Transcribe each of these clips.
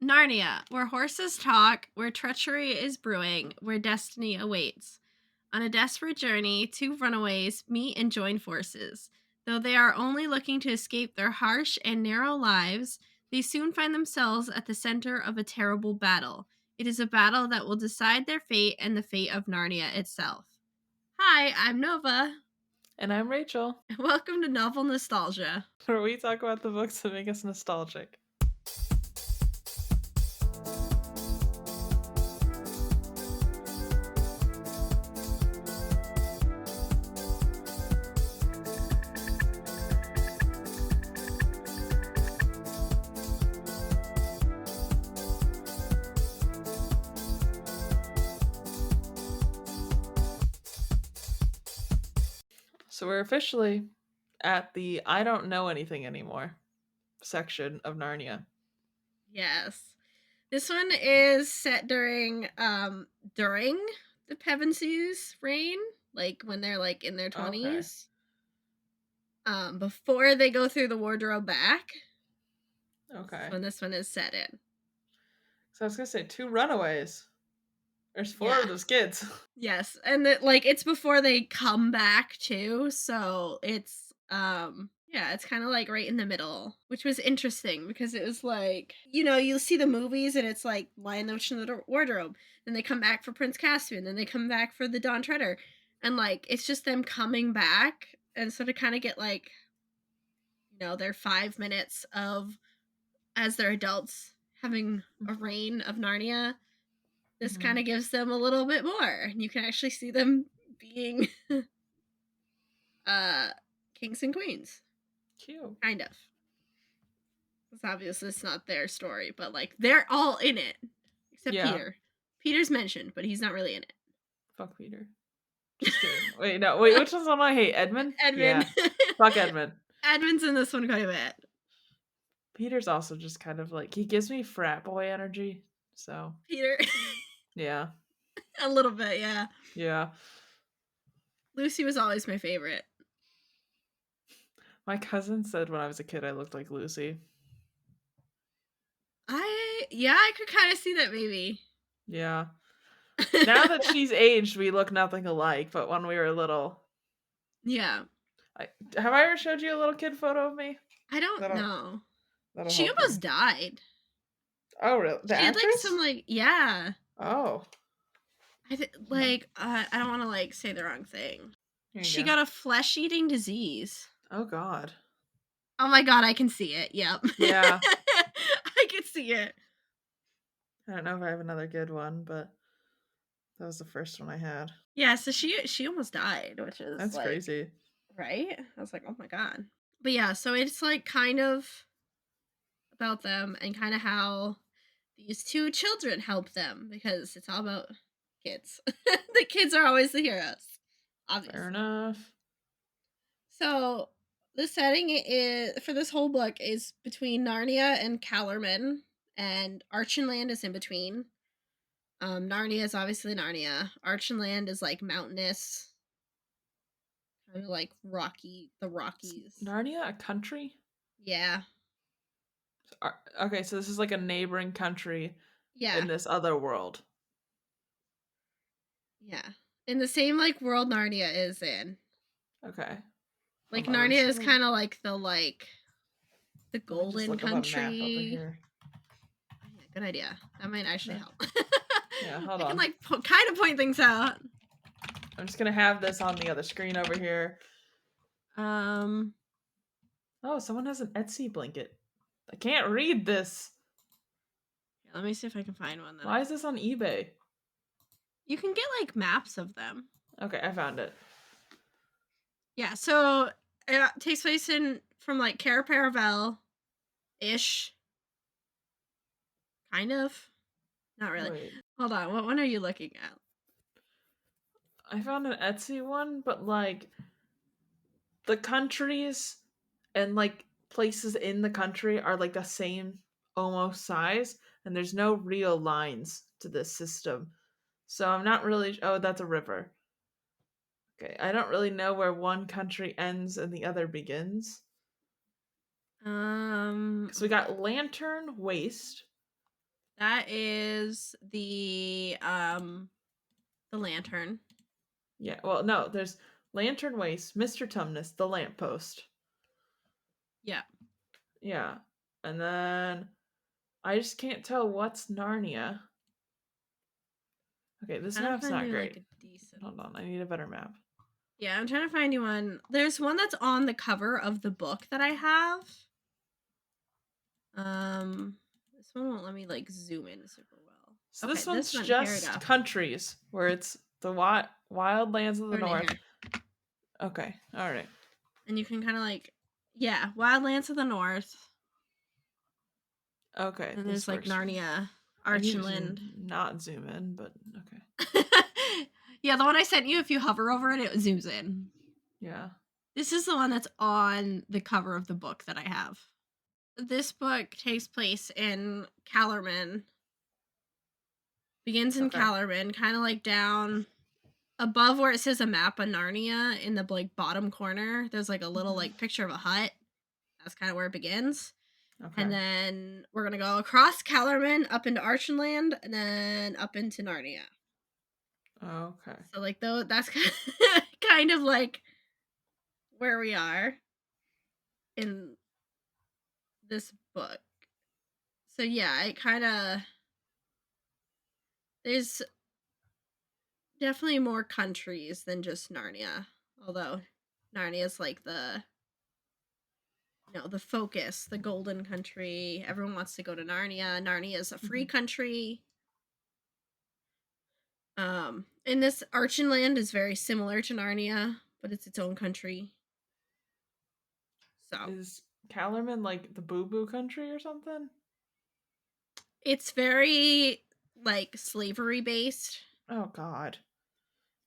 Narnia, where horses talk, where treachery is brewing, where destiny awaits. On a desperate journey, two runaways meet and join forces. Though they are only looking to escape their harsh and narrow lives, they soon find themselves at the center of a terrible battle. It is a battle that will decide their fate and the fate of Narnia itself. Hi, I'm Nova. And I'm Rachel, Welcome to Novel Nostalgia. where we talk about the books that make us nostalgic. So we're officially at the I don't know anything anymore section of Narnia. Yes. This one is set during the Pevensies' reign, like when they're like in their 20s. Before they go through the wardrobe back. Okay. That's when this one is set in. So I was gonna say 2 runaways. There's 4 of those kids. Yes, and it's before they come back too, so it's it's kind of like right in the middle, which was interesting because it was like, you'll see the movies and it's like Lion, the Witch, and the Wardrobe. Then they come back for Prince Caspian, then they come back for the Dawn Treader. And like it's just them coming back, and so to kind of get like, their 5 minutes of as they're adults having a reign of Narnia. This kind of gives them a little bit more, and you can actually see them being kings and queens. Cute. Kind of. It's obviously it's not their story, but like they're all in it. Except Peter. Peter's mentioned, but he's not really in it. Fuck Peter. Just kidding. Wait, which one's one I hate? Edmund? Edmund. Yeah. Fuck Edmund. Edmund's in this one quite a bit. Peter's also just kind of like, he gives me frat boy energy, so. Peter. Yeah. A little bit, yeah. Yeah. Lucy was always my favorite. My cousin said when I was a kid I looked like Lucy. I could kind of see that maybe. Yeah. Now that she's aged, we look nothing alike, but when we were little. Yeah. Have I ever showed you a little kid photo of me? I don't know. She almost died. Oh, really? The she actress? had like some yeah. Oh. I don't want to like say the wrong thing. She go. got a flesh-eating disease. Oh God. Oh my God, I can see it. Yep. Yeah. I can see it. I don't know if I have another good one, but that was the first one I had. Yeah, so she almost died, which is that's like, crazy. Right? I was like, oh my God. But yeah, so it's like kind of about them and kind of how these two children help them, because it's all about kids. The kids are always the heroes. Obviously. Fair enough. So the setting is for this whole book is between Narnia and Calormen, and Archenland is in between. Narnia is obviously Narnia. Archenland is like mountainous, kind of like rocky, the Rockies. Is Narnia a country? Yeah. Okay, so this is like a neighboring country. Yeah. In this other world. Yeah. In the same like world Narnia is in. Okay. Like Narnia is kind of like the golden country. Yeah, good idea. That might actually help. Yeah, hold on. I can like kind of point things out. I'm just gonna have this on the other screen over here. Oh, someone has an Etsy blanket. I can't read this. Yeah, let me see if I can find one. Why is this on eBay? You can get like maps of them. Okay, I found it. Yeah, so it takes place from like Cair Paravel-ish. Kind of. Not really. Wait. Hold on, what one are you looking at? I found an Etsy one, but like the countries and like places in the country are like the same almost size, and there's no real lines to this system. So I'm not really. Oh, that's a river. Okay, I don't really know where one country ends and the other begins. Because we got Lantern Waste, That is the lantern. Yeah, well, no, there's Lantern Waste, Mr. Tumnus, the lamppost. Yeah. Yeah. And then I just can't tell what's Narnia. Okay, this Trying to map's find not you like great. a decent. Hold on, I need a better map. Yeah, I'm trying to find you one. There's one that's on the cover of the book that I have. This one won't let me like zoom in super well. So Okay, this this one's one. Here we just go. countries where it's the wild lands of the Going in north. here, Okay, all right. and you can kind of like, yeah, Wildlands of the North. Okay, And this there's like works for me. Narnia, I need to Archenland. not zoom in, but okay. Yeah, the one I sent you, if you hover over it, it zooms in. Yeah. This is the one that's on the cover of the book that I have. This book takes place in Calormen. Begins in Okay. Calormen, kind of like down above where it says a map of Narnia in the like bottom corner. There's like a little like picture of a hut. That's kind of where it begins. Okay. And then we're gonna go across Calormen up into Archenland and then up into Narnia. Okay. So like though that's kind of like where we are in this book. So yeah, it kind of there's definitely more countries than just Narnia. Although Narnia is like the focus, the golden country. Everyone wants to go to Narnia. Narnia is a free country. And this Archenland is very similar to Narnia, but it's its own country. So Is Callerman like the boo boo country or something? it's very like slavery based. Oh God.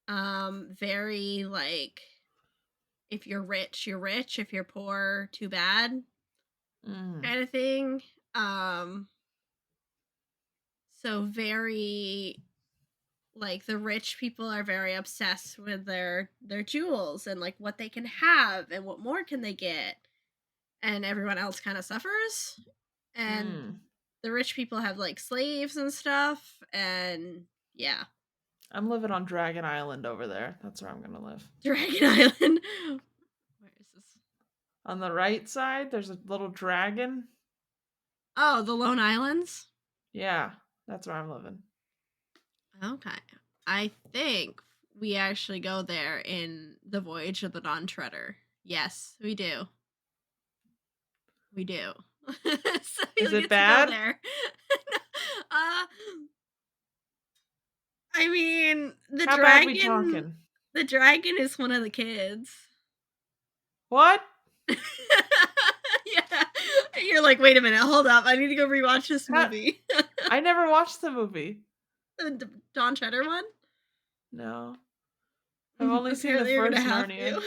Very like if you're rich, you're rich. If you're poor, too bad. Mm. Kind of thing. Um, so very like the rich people are very obsessed with their jewels and like what they can have and what more can they get, and everyone else kind of suffers. And Mm. the rich people have like slaves and stuff, and yeah. I'm living on Dragon Island over there. That's where I'm gonna live. Dragon Island. Where is this? On the right side, there's a little dragon. Oh, the Lone Islands. Yeah, that's where I'm living. Okay. I think we actually go there in the Voyage of the Dawn Treader. Yes, we do. We do. So Is you'll it get to go bad? there. uh I mean, How bad we talking? the dragon is one of the kids. What? Yeah. You're like, "Wait a minute, hold up. I need to go rewatch this How- movie." I never watched the movie. The Dawn Treader one? No. I've only seen the Apparently you're gonna first have Narnia. to.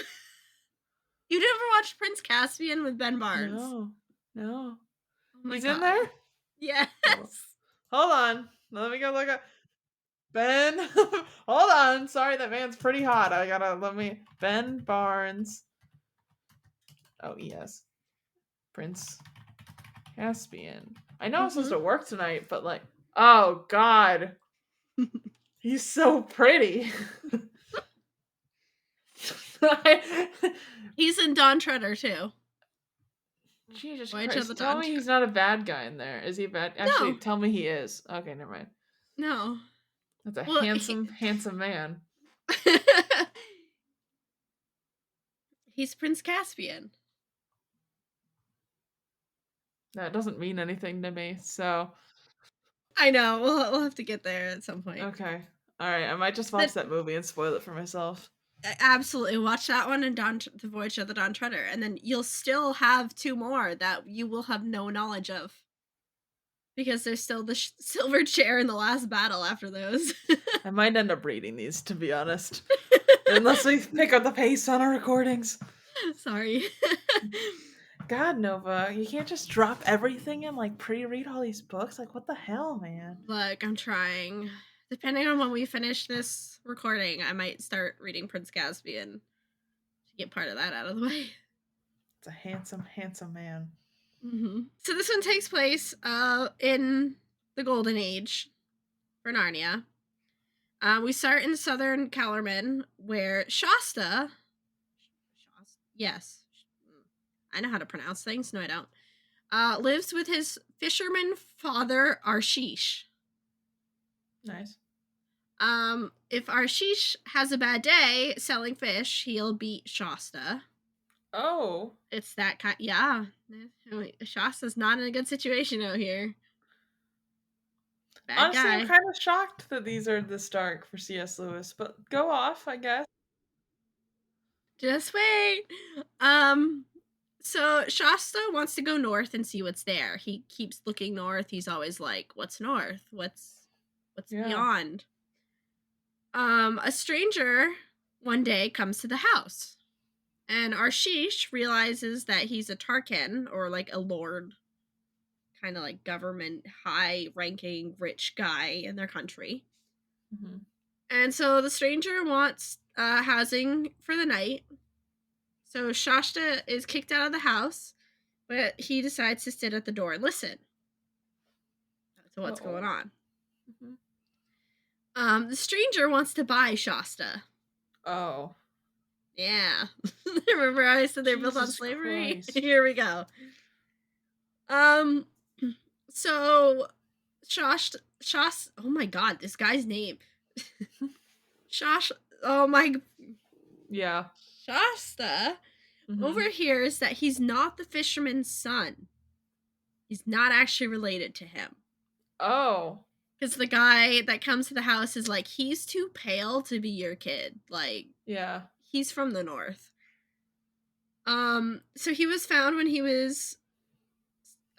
You never watched Prince Caspian with Ben Barnes? No. No. Oh my He's in god. there? Yes. Oh. Hold on. Let me go look up. Ben. Hold on. Sorry, that man's pretty hot. I gotta let me. Ben Barnes. Oh, yes. Prince Caspian. I know I'm supposed Mhm. to work tonight, but like, oh God. He's so pretty. He's in Dawn Treader too. Jesus Voyage of the Christ. Tell Dawn me he's Treader. not a bad guy in there. Is he bad? Actually, No, tell me he is. Okay, never mind. no. That's a Well, handsome man. he's Prince Caspian. That doesn't mean anything to me. So, I know. We'll have to get there at some point. okay. All right. I might just watch But that movie and spoil it for myself. absolutely watch that one and the Voyage of the Dawn Treader, and then you'll still have two more that you will have no knowledge of because there's still the silver chair in the last battle after those. I might end up reading these, to be honest. Unless we pick up the pace on our recordings. Sorry. God, Nova, you can't just drop everything and like pre-read all these books. Like, what the hell, man? Look, I'm trying. Depending on when we finish this recording, I might start reading Prince Caspian to get part of that out of the way. It's a handsome man. So this one takes place in the golden age for Narnia. We start in southern Calormen, where yes, I know how to pronounce things. No, I don't. Lives with his fisherman father, Arshish. Nice. If Arshish has a bad day selling fish, he'll beat Shasta. Oh. It's that kind. Yeah, Shasta's not in a good situation out here. Bad Honestly, I'm guy. kind of shocked that these are this dark for C.S. Lewis, but go off, I guess. Just wait. So Shasta wants to go north and see what's there. He keeps looking north. He's always like, "What's north? What's Yeah. beyond?" A stranger one day comes to the house, and Arshish realizes that he's a Tarkan, or like a lord, kind of like government high ranking rich guy in their country. Hmm. And so the stranger wants housing for the night. So Shasta is kicked out of the house, but he decides to sit at the door and listen to what's going Oh. on. Hmm. The stranger wants to buy Shasta. Oh. Yeah. Remember how I said they're built on Jesus slavery? Christ. Here we go. Um so Shasta, oh my god, this guy's name. Shosh oh my Yeah. Shasta Hmm. overhears that he's not the fisherman's son. He's not actually related to him. Oh. Because the guy that comes to the house is like, he's too pale to be your kid. Like, Yeah. he's from the north. So he was found when he was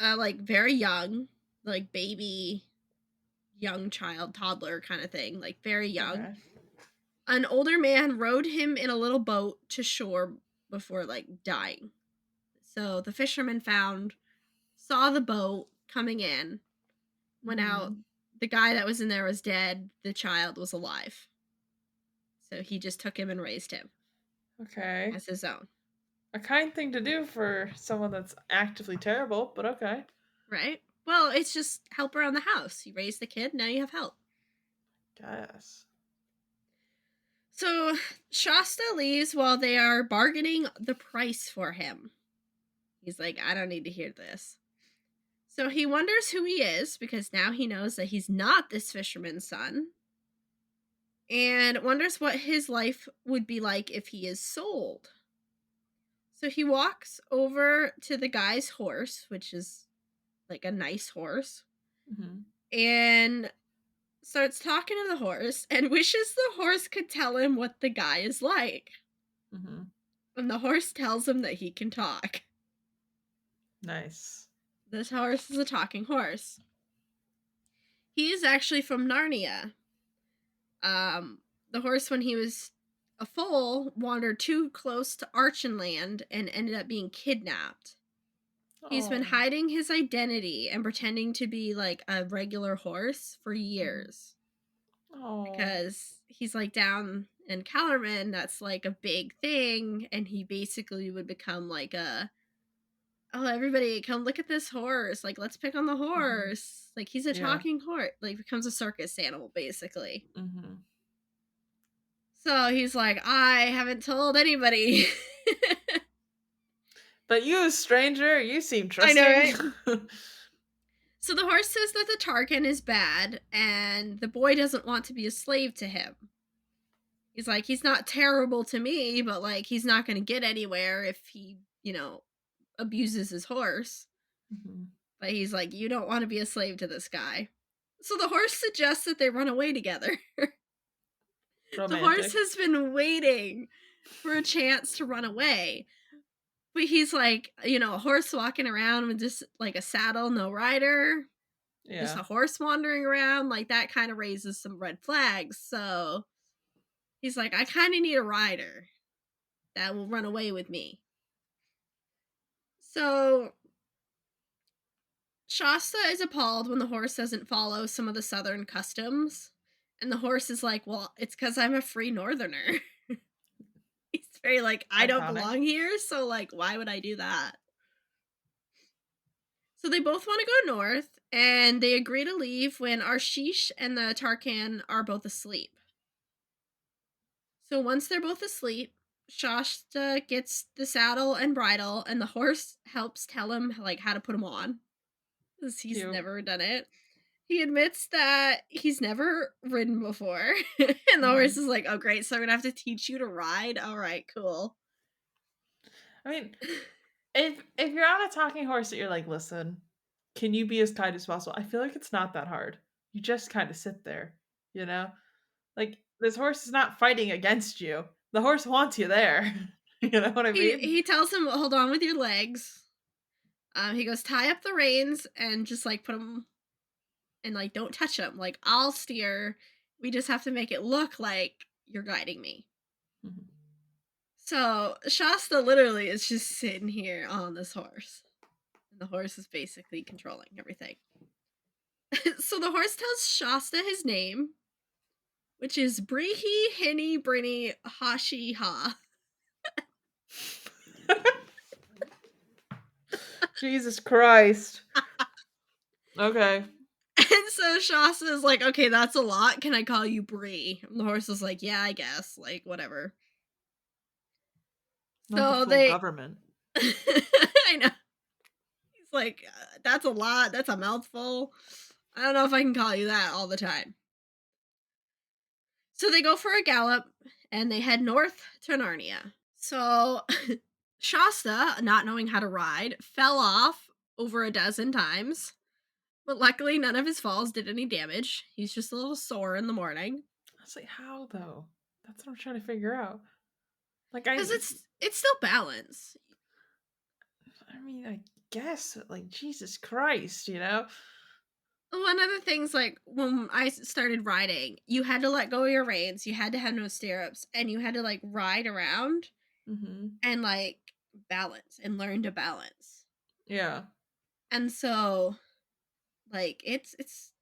like very young, like baby, young child, toddler kind of thing, like very young. Okay. An older man rowed him in a little boat to shore before like dying. So the fisherman saw the boat coming in, went out. Hmm. The guy that was in there was dead. The child was alive. So he just took him and raised him Okay. as his own, A kind thing to do for someone that's actively terrible, but okay. right? Well, it's just help around the house. You raise the kid, now you have help. Guess. So Shasta leaves while they are bargaining the price for him. He's like, I don't need to hear this. So he wonders who he is because now he knows that he's not this fisherman's son, and wonders what his life would be like if he is sold. So he walks over to the guy's horse, which is like a nice horse, Hmm. and starts talking to the horse and wishes the horse could tell him what the guy is like. Hmm. And the horse tells him that he can talk. Nice. This horse is a talking horse. He is actually from Narnia. The horse, when he was a foal, wandered too close to Archenland and ended up being kidnapped. He's been Oh. hiding his identity and pretending to be like a regular horse for Hmm. years Oh. because he's like down in Kellerman, that's like a big thing, and he basically would become like a, oh, everybody come look at this horse, like let's pick on the Hmm. horse, like he's a Yeah. talking horse, like becomes a circus animal basically. Hmm. So he's like, I haven't told anybody. But you, stranger, you seem I know, trusting. right? So the horse says that the Tarkan is bad and the boy doesn't want to be a slave to him. He's like, he's not terrible to me, but like he's not going to get anywhere if he, abuses his horse. Hmm. But he's like, you don't want to be a slave to this guy. So the horse suggests that they run away together. The horse Romantic. has been waiting for a chance to run away. But he's like, a horse walking around with just like a saddle, no rider, just Yeah. a horse wandering around, like that kind of raises some red flags. So he's like, I kind of need a rider that will run away with me. So Shasta is appalled when the horse doesn't follow some of the southern customs. And the horse is like, well, it's because I'm a free northerner. He's very like, I don't Iconic. belong here. So, like, why would I do that? So they both want to go north. And they agree to leave when Arshish and the Tarkan are both asleep. So once they're both asleep, Shasta gets the saddle and bridle, and the horse helps tell him like how to put them on, because he's Cute. never done it. He admits that he's never ridden before, and the horse Mhm. is like, "Oh, great! So I'm gonna have to teach you to ride. All right, cool." I mean, if you're on a talking horse that you're like, "Listen, can you be as kind as possible?" I feel like it's not that hard. You just kinda sit there, you know? Like, this horse is not fighting against you. The horse wants you there. You know what I mean? He tells him, "Hold on with your legs." He goes, "Tie up the reins and just like put them and like don't touch them. Like I'll steer. We just have to make it look like you're guiding me." Mhm. So Shasta literally is just sitting here on this horse. And the horse is basically controlling everything. So the horse tells Shasta his name, which is Brihi Hinny Brinny Hashi Ha. Jesus Christ. Okay. And so Shasta is like, "Okay, that's a lot. Can I call you Bree?" And the horse is like, "Yeah, I guess. Like, whatever." Not the So full they government. I know. He's like, "That's a lot. That's a mouthful. I don't know if I can call you that all the time." So they go for a gallop and they head north to Narnia. So Shasta, not knowing how to ride, fell off over a dozen times, but luckily none of his falls did any damage. He's just a little sore in the morning. I was like, "How, though?" That's what I'm trying to figure out. Like, Because it's still balance. I mean, I guess, like, Jesus Christ, you know? One of the things, like when I started riding, you had to let go of your reins, you had to have no stirrups, and you had to like ride around Mhm. and like balance and learn to balance. Yeah. And so like it's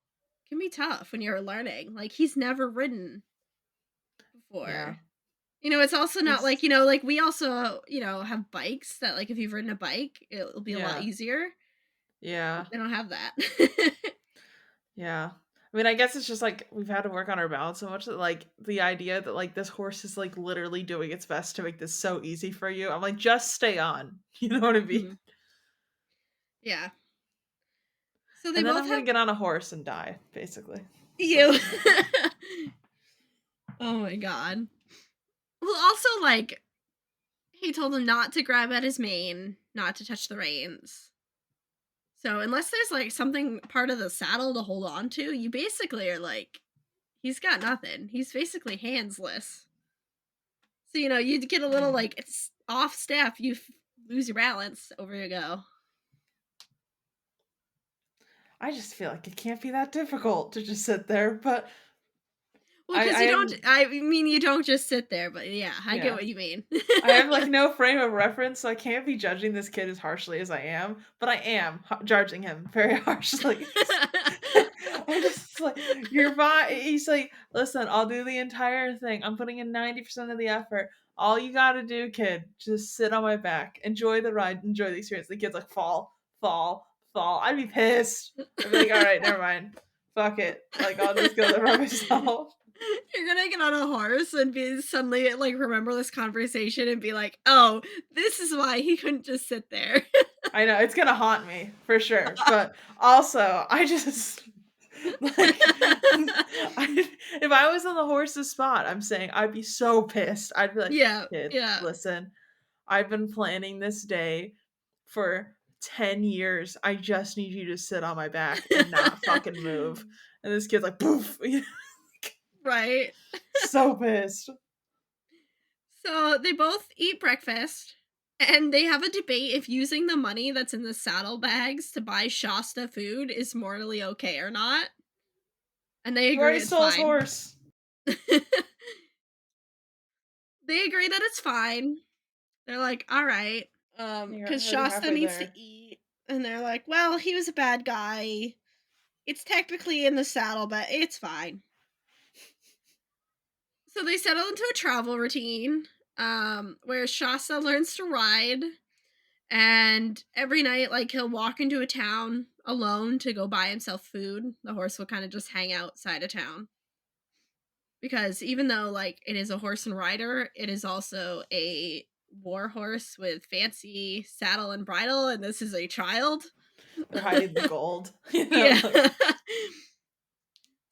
can be tough when you're learning. Like he's never ridden Yeah. before. It's also not like, It's like we also, have bikes that like if you've ridden a bike, it'll be a lot yeah. easier. Yeah. They don't have that. Yeah. I mean, I guess it's just, like, we've had to work on our balance so much that, like, the idea that, like, this horse is, like, literally doing its best to make this so easy for you, I'm like, "Just stay on." You know what I mean? Mhm. Yeah. So they And then both I'm gonna have get on a horse and die, basically. That's you. what I'm gonna do. Oh my god. Well, also like he told him not to grab at his mane, not to touch the reins. So unless there's like something part of the saddle to hold on to, you basically are like he's got nothing. He's basically handsless. So you'd get a little Yeah. like it's off step, lose your balance, over you go. I just feel like it can't be that difficult to just sit there, but Well, I because I you don't. am I mean, you don't just sit there, but yeah, I get yeah. what you mean. I have, like, no frame of reference, so I can't be judging this kid as harshly as I am, but I am judging him very harshly. I'm just like, "You're fine." He's like, "Listen, I'll do the entire thing. I'm putting in 90% of the effort. All you gotta do, kid, just sit on my back. Enjoy the ride, enjoy the experience." The kid's like, "Fall, fall, fall." I'd be pissed. I'd be like, "Alright, never mind. Fuck it. Like, I'll just go there by myself." You're gonna get on a horse and be suddenly like remember this conversation and be like, "Oh, this is why he couldn't just sit there." I know, it's gonna haunt me for sure, but also, I just like, if I was in the horse's spot, I'm saying I'd be so pissed. I'd be like, Yeah, "Kid, yeah. listen, I've been planning this day for 10 years. I just need you to sit on my back and not fucking move." And this kid's like, "Poof." Right. So pissed. So they both eat breakfast and they have a debate if using the money that's in the saddlebags to buy Shasta food is morally okay or not. And they You agree already it's stole his fine. horse. They agree that it's fine. They're like, "All right." You're Cuz already Shasta halfway needs to there. eat. And they're like, "Well, he was a bad guy. It's technically in the saddle, but it's fine." So they settle into a travel routine where Shasta learns to ride And every night, like, he'll walk into a town alone to go buy himself food. The horse will kind of just hang outside of town. Because even though, like, it is a horse and rider, it is also a war horse with fancy saddle and bridle, and this is a child. They're hiding the gold. You know, Yeah. like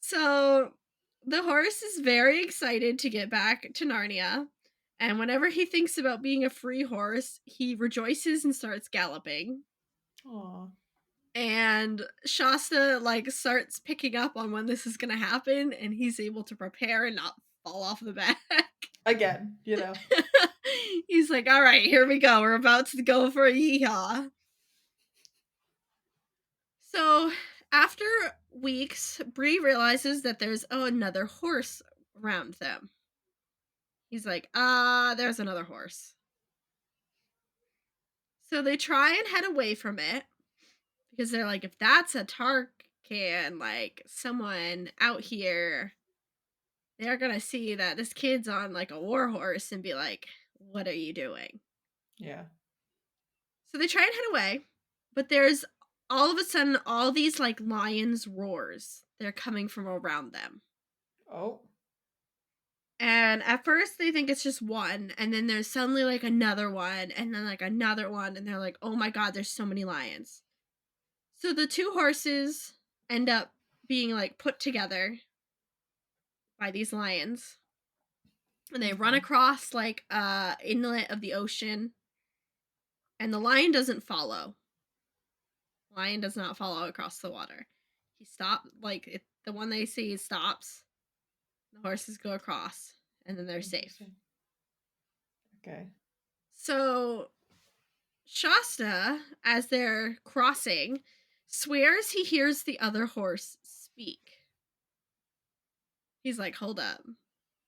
So the horse is very excited to get back to Narnia. And whenever he thinks about being a free horse, he rejoices and starts galloping. aw. And Shasta like starts picking up on when this is gonna happen, and he's able to prepare and not fall off the back. Again, you know. He's like, all right, here we go. We're about to go for a yeehaw. So after weeks, Bree realizes that there's another horse around them. He's like, there's another horse. So they try and head away from it because they're like, if that's a Tarkan, like someone out here, they're gonna see that this kid's on like a war horse and be like, what are you doing? Yeah. So they try and head away, but there's all of a sudden all these like lions' roars. They're coming from around them. Oh. And at first they think it's just one, and then there's suddenly like another one, and then like another one, and they're like, oh my god, there's so many lions. So the two horses end up being like put together by these lions. And they run Okay. across like inlet of the ocean, and the lion doesn't follow. Lion does not follow across the water. He stopped the one they see stops. The horses go across, and then they're safe. Interesting. Okay. So Shasta, as they're crossing, swears he hears the other horse speak. He's like, hold up.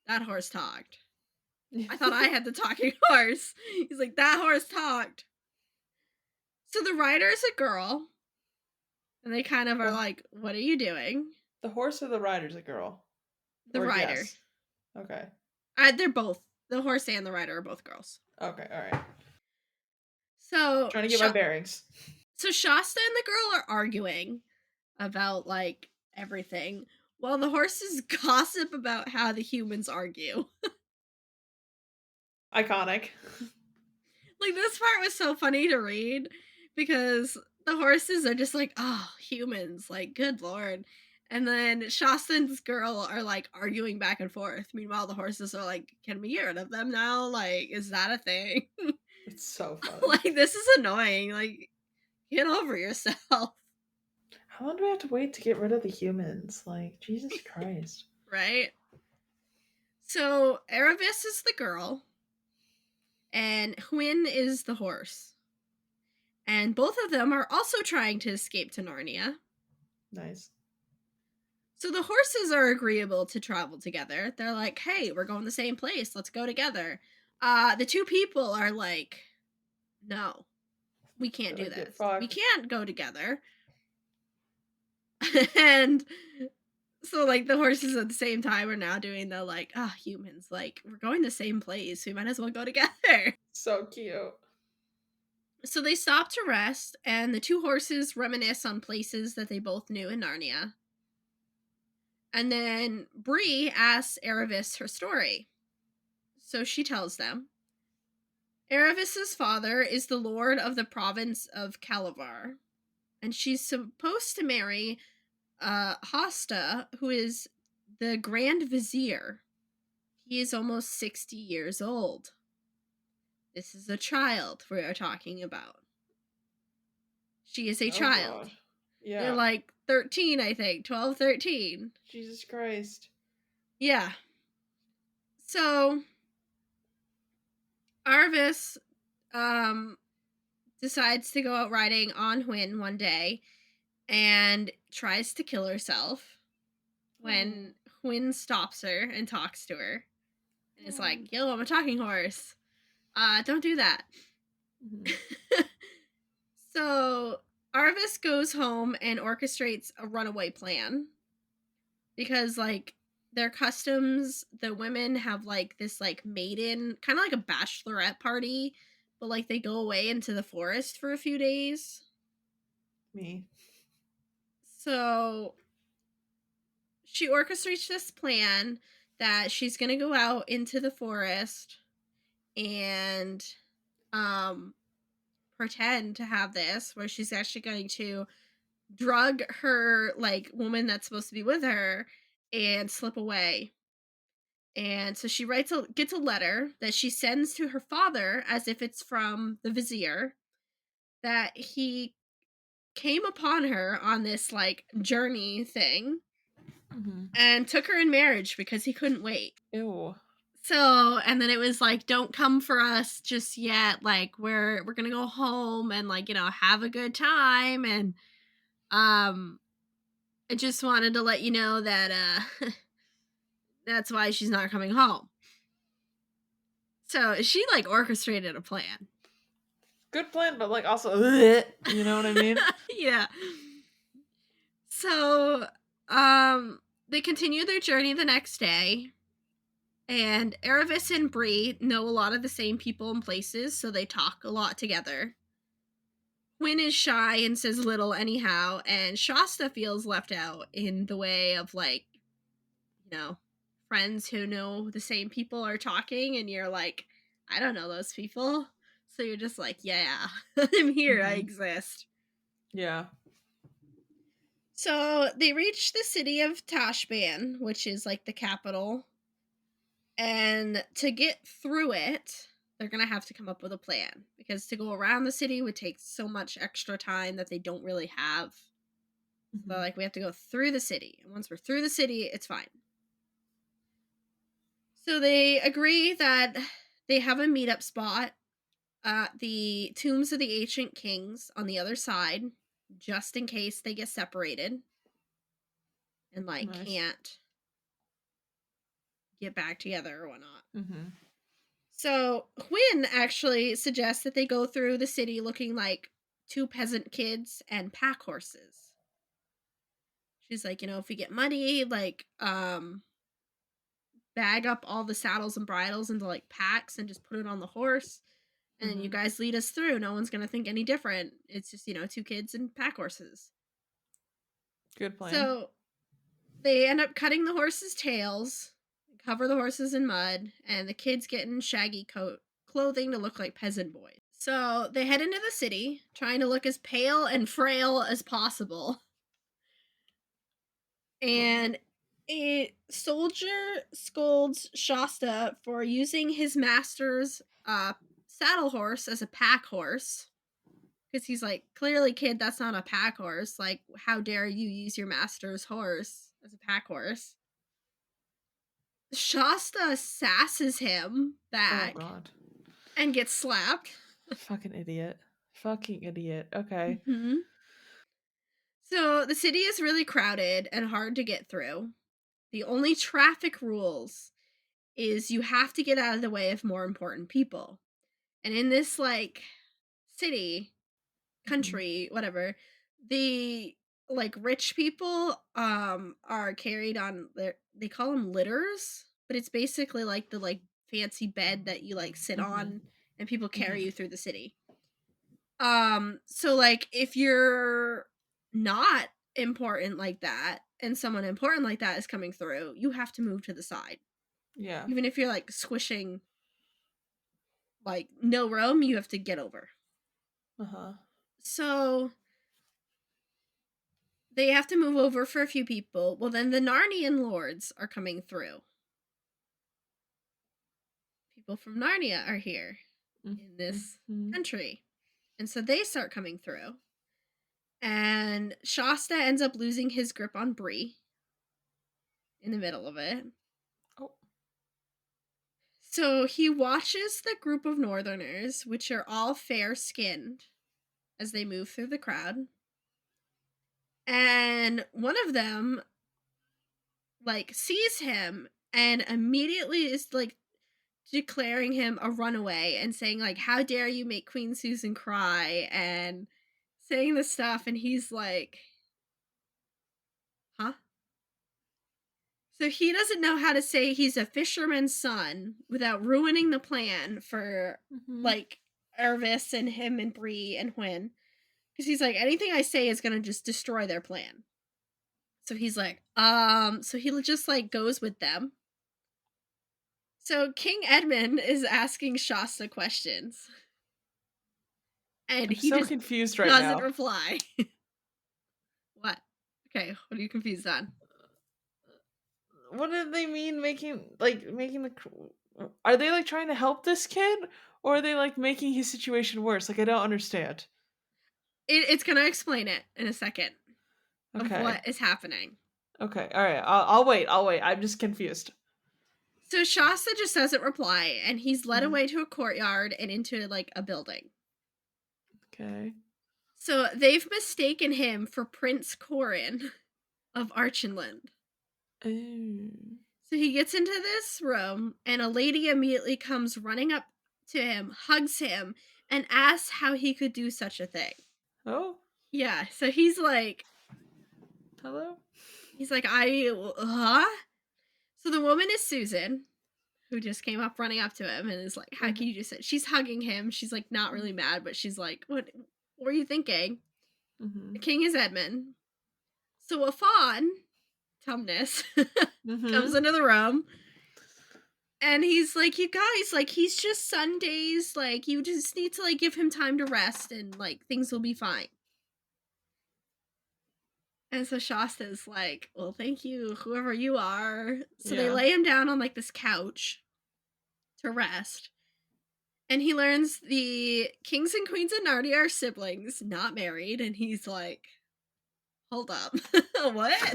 That horse talked. I thought I had the talking horse. He's like, that horse talked. So the rider is a girl, and they kind of are the, like, what are you doing? the horse or the rider's a girl? The Or rider. yes. Okay. They're both. The horse and the rider are both girls. Okay, alright. So, Trying to get my bearings. so Shasta and the girl are arguing about like everything, while the horses gossip about how the humans argue. Iconic. Like this part was so funny to read because the horses are just like, oh, humans, like, good lord. And then Shasta and this girl are like arguing back and forth. Meanwhile, the horses are like, can we get rid of them now? Like, is that a thing? It's so funny. Like, this is annoying. Like, get over yourself, How long do we have to wait to get rid of the humans? Like, Jesus Christ. right? So, Aravis is the girl, and Hwyn is the horse. And both of them are also trying to escape to Narnia. Nice. So the horses are agreeable to travel together. They're like, hey, we're going the same place. Let's go together. The two people are like, no, we can't do Like, get this. We fucked. can't go together. And so, like, the horses at the same time are now doing the, like, humans, like, we're going the same place. We might as well go together. So cute. So they stop to rest, and the two horses reminisce on places that they both knew in Narnia. And then Bree asks Aravis her story. So she tells them. Aravis's father is the lord of the province of Calavar, and she's supposed to marry Hosta, who is the Grand Vizier. He is almost 60 years old. This is a child we are talking about. She is a Oh child. god. Yeah. They're like 13, I think. 12, 13. Jesus Christ. Yeah. So, Arvis decides to go out riding on Hwyn one day and tries to kill herself when Hwyn stops her and talks to her. And is like, yo, I'm a talking horse. Don't do that. Mhm. So Arvis goes home and orchestrates a runaway plan. Because, like, their customs, the women have, like, this, like, maiden, kind of like a bachelorette party, but like they go away into the forest for a few days. Me. So she orchestrates this plan that she's going to go out into the forest and um pretend to have this, where she's actually going to drug her like woman that's supposed to be with her and slip away. And so she gets a letter that she sends to her father as if it's from the vizier, that he came upon her on this like journey thing Mhm. and took her in marriage because he couldn't wait. Ew. So, and then it was like, don't come for us just yet. Like we're gonna go home and like, have a good time. And um I just wanted to let you know that that's why she's not coming home. So she like orchestrated a plan. Good plan, but like also, you know what I mean? Yeah. So um they continue their journey the next day. And Aravis and Bree know a lot of the same people and places, so they talk a lot together. Quinn is shy and says little anyhow, and Shasta feels left out in the way of like, you know, friends who know the same people are talking, and you're like, I don't know those people. So you're just like, yeah, I'm here, I Mhm. exist. Yeah. So they reach the city of Tashban, which is like the capital. And to get through it, they're going to have to come up with a plan because to go around the city would take so much extra time that they don't really have. So Mhm. like we have to go through the city. And once we're through the city, it's fine. So they agree that they have a meetup spot at the tombs of the ancient kings on the other side, just in case they get separated and like Nice. can't get back together or whatnot. Mhm. So Quinn actually suggests that they go through the city looking like two peasant kids and pack horses. She's like, if we get muddy, like bag up all the saddles and bridles into like packs and just put it on the horse. And then you Mhm. guys lead us through. No one's gonna think any different. It's just, two kids and pack horses. Good plan. So they end up cutting the horses' tails, cover the horses in mud, and the kids get in shaggy clothing to look like peasant boys. So they head into the city, trying to look as pale and frail as possible. Love it. And a soldier scolds Shasta for using his master's saddle horse as a pack horse. Because he's like, clearly, kid, that's not a pack horse. Like, how dare you use your master's horse as a pack horse? Shasta sasses him Oh back god. and gets slapped. Fucking idiot. Fucking idiot. Okay. Hmm. So the city is really crowded and hard to get through. The only traffic rules is you have to get out of the way of more important people. And in this like city, Mhm. country, whatever, the like rich people are carried on they call them litters, but it's basically like the like fancy bed that you like sit Mhm. on and people carry Mhm. you through the city. So like if you're not important like that and someone important like that is coming through, you have to move to the side. Yeah. Even if you're like squishing like no room, you have to get over. Uh-huh. So they have to move over for a few people. Well, then the Narnian lords are coming through. People from Narnia are here in this Mhm. country. And so they start coming through. And Shasta ends up losing his grip on Bree in the middle of it. Oh. So he watches the group of northerners, which are all fair skinned, as they move through the crowd. And one of them, like, sees him and immediately is, like, declaring him a runaway and saying, like, how dare you make Queen Susan cry? And saying this stuff. And he's like, huh? So he doesn't know how to say he's a fisherman's son without ruining the plan for Mhm. like Irvis and him and Bree and Hwyn. Because he's like, anything I say is gonna just destroy their plan. So he's like, so he just like goes with them. So King Edmund is asking Shasta questions, and I'm he so just confused right doesn't now. reply. What? Okay, what are you confused on? What did they mean making the are they like trying to help this kid or are they like making his situation worse? Like I don't understand. It's gonna explain it in a second of Okay. what is happening. Okay. All right. I'll wait. I'll wait. I'm just confused. So Shasta just doesn't reply, and he's led Mhm. away to a courtyard and into like a building. Okay. So they've mistaken him for Prince Corin of Archenland. Oh. So he gets into this room, and a lady immediately comes running up to him, hugs him, and asks how he could do such a thing. Oh. Yeah, so Hello. he's like, huh? So the woman is Susan, who just came up running up to him and is like, how can Mhm. you do it? She's hugging him. She's like, not really mad, but she's like, what were you thinking? The Mhm. king is Edmund. So a fawn, Tumnus, comes Mhm. into the room. And he's like, you guys, like, he's just Sundays. Like, you just need to, like, give him time to rest and, like, things will be fine. And so Shasta's like, well, thank you, whoever you are. So they Yeah. lay him down on, like, this couch to rest. And he learns the kings and queens of Narnia are siblings, not married. And he's like, hold up. What?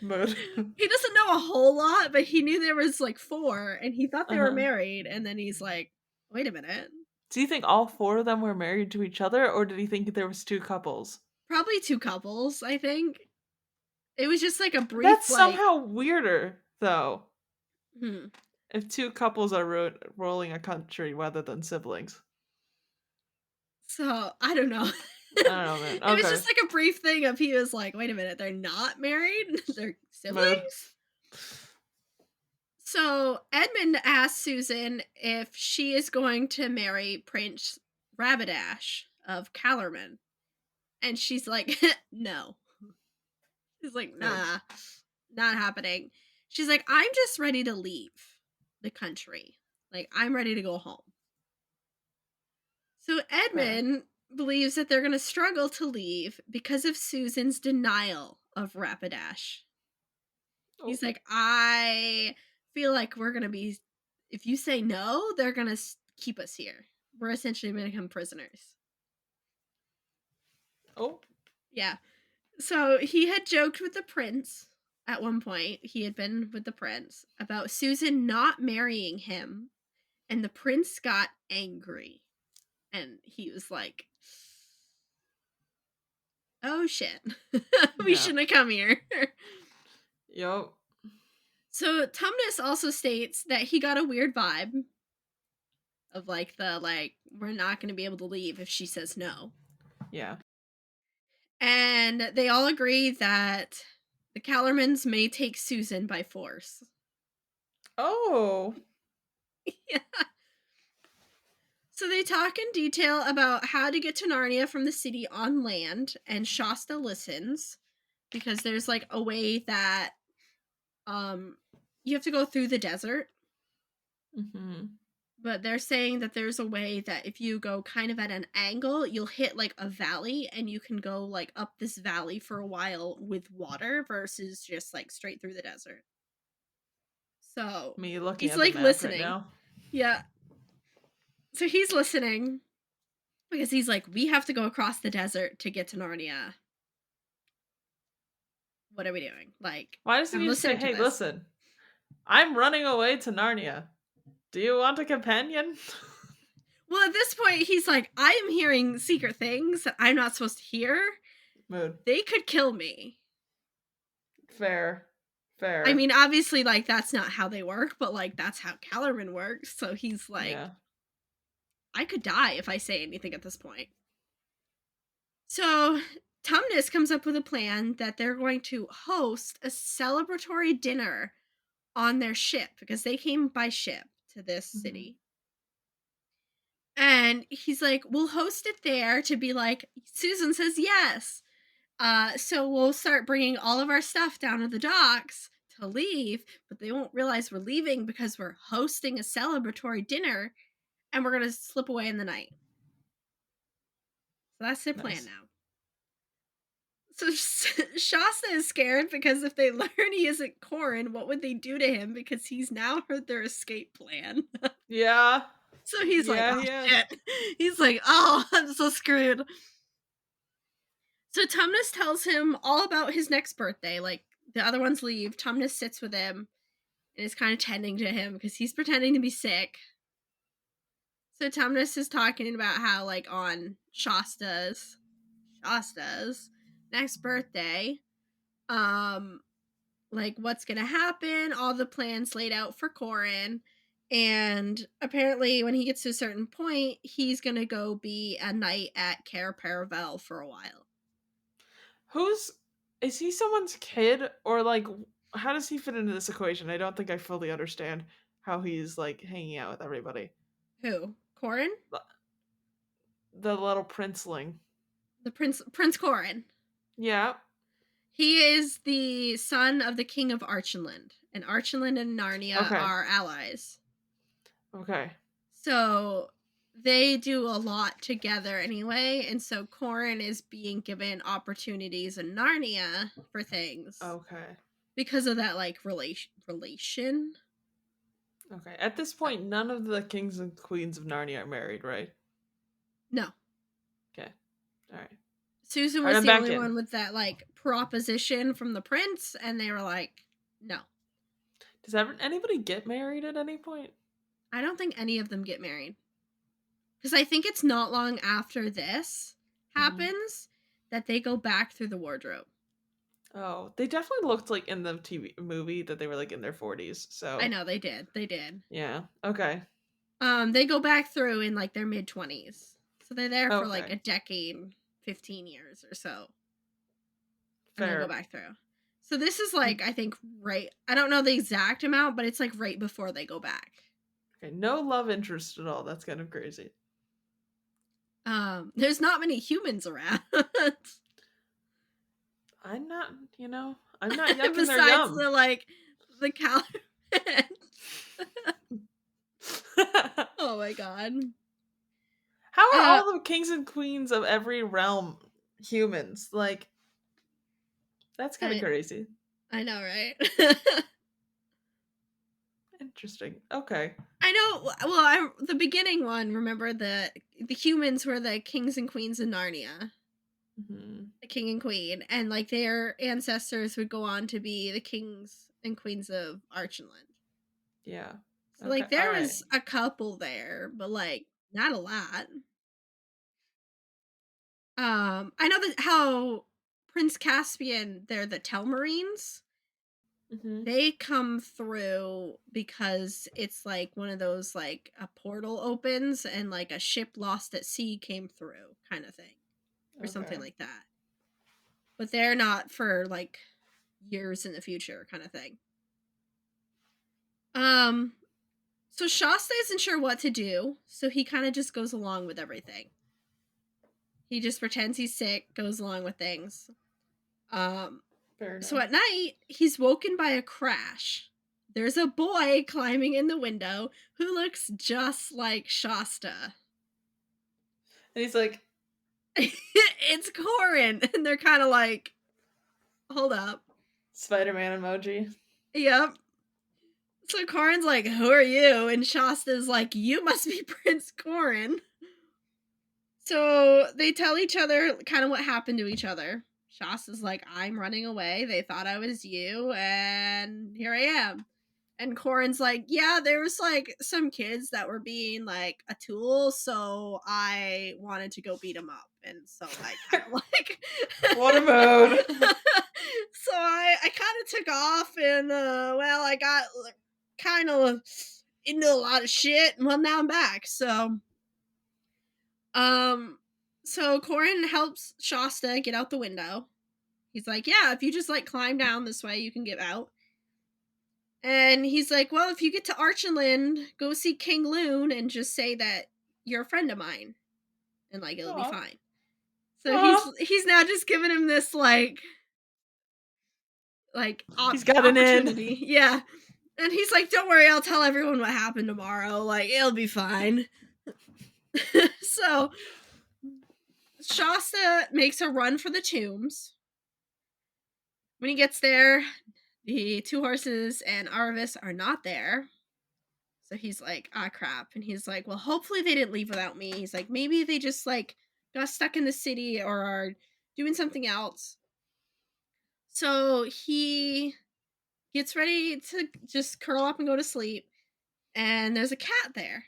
Mood. He doesn't know a whole lot, but he knew there was like four, and he thought they were Uh-huh. married. And then he's like, wait a minute. Do you think all four of them were married to each other or did he think there was two couples? Probably two couples, I think. It was just like a brief, That's like, somehow weirder though. hmm. If two couples are ruling a country rather than siblings. So I don't know. I don't know, man. It was Okay. just like a brief thing of he was like, wait a minute, they're not married? They're Mood. siblings? So Edmund asks Susan if she is going to marry Prince Rabidash of Calorman. And she's like, no. She's like, Mood. nah, not happening. She's like, I'm just ready to leave the country. Like, I'm ready to go home. So Fair. Edmund believes that they're going to struggle to leave because of Susan's denial of Rapidash. Oh. He's like, I feel like we're going to be, if you say no, they're going to keep us here. We're essentially going to become prisoners. Oh. Yeah. So he had joked with the prince at one point. He had been with the prince about Susan not marrying him. And the prince got angry. And he was like, oh shit. We Yeah. shouldn't have come here. Yo. So Tumnus also states that he got a weird vibe of like we're not going to be able to leave if she says no. Yeah. And they all agree that the Callermans may take Susan by force. Oh. Yeah. So they talk in detail about how to get to Narnia from the city on land, and Shasta listens because there's like a way that um you have to go through the desert, Mhm. but they're saying that there's a way that if you go kind of at an angle, you'll hit like a valley and you can go like up this valley for a while with water versus just like straight through the desert. So Me looking he's at the like map right listening. now. Yeah. So he's listening because he's like, we have to go across the desert to get to Narnia. What are we doing? Like, Why doesn't I'm he just say, listening to "Hey, this. listen, I'm running away to Narnia. Do you want a companion?" Well, at this point, he's like, I am hearing secret things that I'm not supposed to hear. Mood. They could kill me. Fair. I Fair. mean, obviously, like, that's not how they work, but, like, that's how Kellerman works. So he's like, Yeah. I could die if I say anything at this point. So Tumnus comes up with a plan that they're going to host a celebratory dinner on their ship because they came by ship to this Mhm. city. And he's like, "We'll host it there," to be like, Susan says yes. So we'll start bringing all of our stuff down to the docks to leave, but they won't realize we're leaving because we're hosting a celebratory dinner and we're going to slip away in the night. So that's their plan Nice. now. So Shasta is scared because if they learn he isn't Corin, what would they do to him? Because he's now heard their escape plan. Yeah. So he's like, Yeah, oh he is. shit. He's like, oh, I'm so screwed. So Tumnus tells him all about his next birthday. Like the other ones leave. Tumnus sits with him and is kind of tending to him because he's pretending to be sick. So Tumnus is talking about how, like, on Shasta's next birthday, um, like what's gonna happen, all the plans laid out for Corin. And apparently when he gets to a certain point, he's gonna go be a knight at Cair Paravel for a while. Who's is he someone's kid or like how does he fit into this equation? I don't think I fully understand how he's like hanging out with everybody. Who? Corin? The the little princeling. The Prince Corin. Yeah. He is the son of the King of Archenland, and Archenland and Narnia Okay. are allies. Okay. So they do a lot together anyway, and so Corin is being given opportunities in Narnia for things Okay. because of that, like, relation. Okay. At this point, none of the kings and queens of Narnia are married, right? No. Okay. All right. Susan All right, was I'm the back only in. one with that, like, proposition from the prince, and they were like, no. Does ever anybody get married at any point? I don't think any of them get married. Because I think it's not long after this Mhm. happens that they go back through the wardrobe. Oh, they definitely looked like in the TV movie that they were like in their 40s. I So, know they did. They did. yeah. Okay. They go back through in like their mid-20s. So they're there for like a Okay. decade, 15 years or so. And they'll go Fair. back through. So this is like, I think, right. I don't know the exact amount, but it's like right before they go back. Okay. No love interest at all. That's kind of crazy. There's not many humans around. I'm not, I'm not yuck and they're Besides yum. the like the Caliban. Oh my god. How are Uh all the kings and queens of every realm humans? Like, that's kind of I crazy. I know, right? Interesting. Okay. I know. Well, the beginning one. Remember the humans were the kings and queens of Narnia, Hmm. the king and queen, and like their ancestors would go on to be the kings and queens of Archenland. Yeah. So Okay. like All there right. was a couple there, but like not a lot. I know that how Prince Caspian, they're the Telmarines. Hmm. They come through because it's like one of those, like a portal opens and like a ship lost at sea came through kind of thing or something Okay. like that. But they're not for like years in the future kind of thing. Um so Shasta isn't sure what to do, so he kind of just goes along with everything. He just pretends he's sick, goes along with things. Um Fair so enough. at night, he's woken by a crash. There's a boy climbing in the window who looks just like Shasta. And he's like, It's Corin. And they're kind of like, hold up. Spider-Man emoji. Yep. So Corin's like, who are you? And Shasta's like, you must be Prince Corin. So they tell each other kind of what happened to each other. Shasta's like, I'm running away. They thought I was you, and here I am. And Corin's like, yeah, there was like some kids that were being like a tool, so I wanted to go beat them up. And so I kind of like What a mood. so I kind of took off and well, I got kind of into a lot of shit and well now I'm back. Um so Corin helps Shasta get out the window. He's like, yeah, if you just like climb down this way, you can get out. And he's like, well, if you get to Archenland, go see King Loon and just say that you're a friend of mine, and, like, it'll be Aw. fine. So Aw. he's now just giving him this, He's got an in. opportunity. Yeah. And he's like, "Don't worry, I'll tell everyone what happened tomorrow, like, it'll be fine." So, Shasta makes a run for the tombs. When he gets there, the 2 horses and Arvis are not there. So he's like, "Ah, crap." And he's like, "Well, hopefully they didn't leave without me." He's like, "Maybe they just, like, got stuck in the city or are doing something else." So he gets ready to just curl up and go to sleep, and there's a cat there.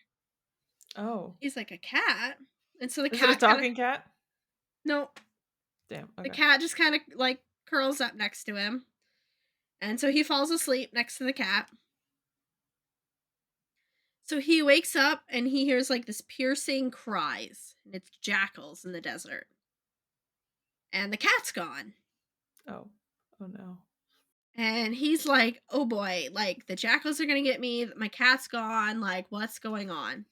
Oh. He's like, "A cat?" And so the Is it a cat kinda talking cat? no, Damn, the okay. cat just kinda, like, curls up next to him, and so he falls asleep next to the cat. So he wakes up and he hears, like, this piercing cries, and it's jackals in the desert, and the cat's gone. Oh. Oh, no. And he's like, "Oh boy, like, the jackals are gonna get me, my cat's gone, like, what's going on?"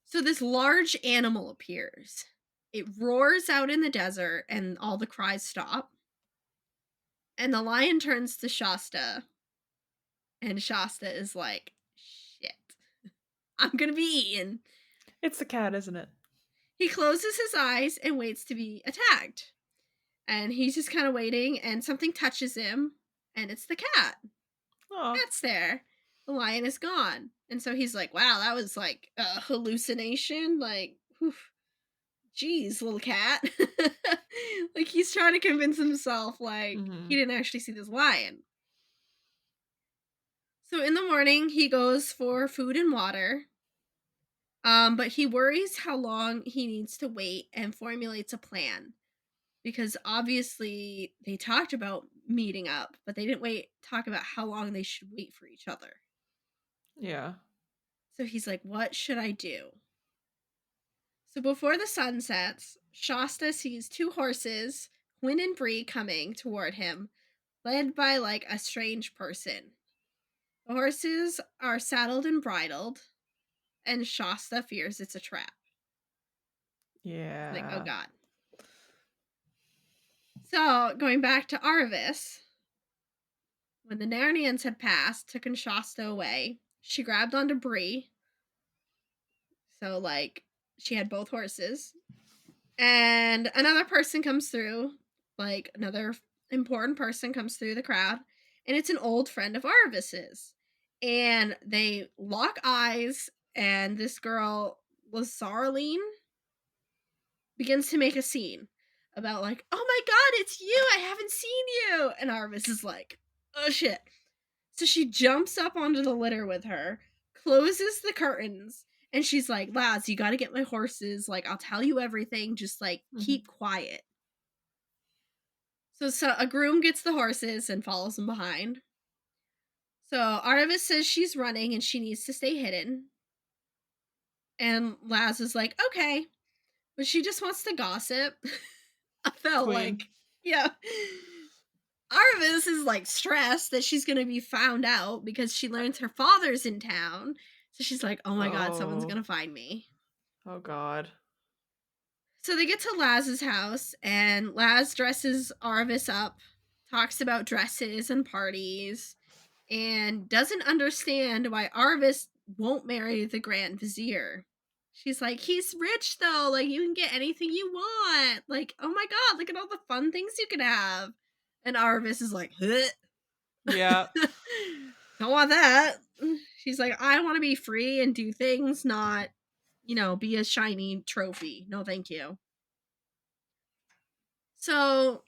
So this large animal appears. It roars out in the desert, and all the cries stop. And the lion turns to Shasta, and Shasta is like, "Shit, I'm gonna be eaten." It's the cat, isn't it? He closes his eyes and waits to be attacked. And he's just kind of waiting, and something touches him, and it's the cat. Aw. Cat's there. The lion is gone. And so he's like, "Wow, that was like a hallucination. Like, whew, geez, little cat." Like, he's trying to convince himself, like, he Mhm. didn't actually see this lion. So in the morning, he goes for food and water. But he worries how long he needs to wait and formulates a plan, because obviously they talked about meeting up, but they didn't wait talk about how long they should wait for each other. Yeah. So he's like, "What should I do?" So before the sun sets, Shasta sees 2 horses, Quinn and Bree, coming toward him, led by, like, a strange person. The horses are saddled and bridled, and Shasta fears it's a trap. He's like, "Oh Yeah. god." So, going back to Arvis, when the Narnians had passed, taken Shasta away, she grabbed onto Bree. So, like, she had both horses. And another person comes through, like, another important person comes through the crowd. And it's an old friend of Arvis's. And they lock eyes, and this girl, Lazarline, begins to make a scene about, like, "Oh my god, it's you! I haven't seen you!" And Arvis is like, "Oh shit." So she jumps up onto the litter with her, closes the curtains, and she's like, "Lads, you gotta get my horses. Like, I'll tell you everything. Just, like, Mhm. keep quiet." So a groom gets the horses and follows them behind. So Artemis says she's running and she needs to stay hidden. And Laz is like, "Okay." But she just wants to gossip. I felt Queen. like, yeah. Arvis is, like, stressed that she's gonna be found out because she learns her father's in town. So she's like, "Oh my god, someone's Oh. gonna find me." Oh god. So they get to Laz's house, and Laz dresses Arvis up, talks about dresses and parties, and doesn't understand why Arvis won't marry the Grand Vizier. She's like, "He's rich though, like, you can get anything you want. Like, oh my god, look at all the fun things you could have." And Arvis is like, "Huh." Yeah. Don't want that. She's like, "I want to be free and do things, not, be a shiny trophy. No, thank you." So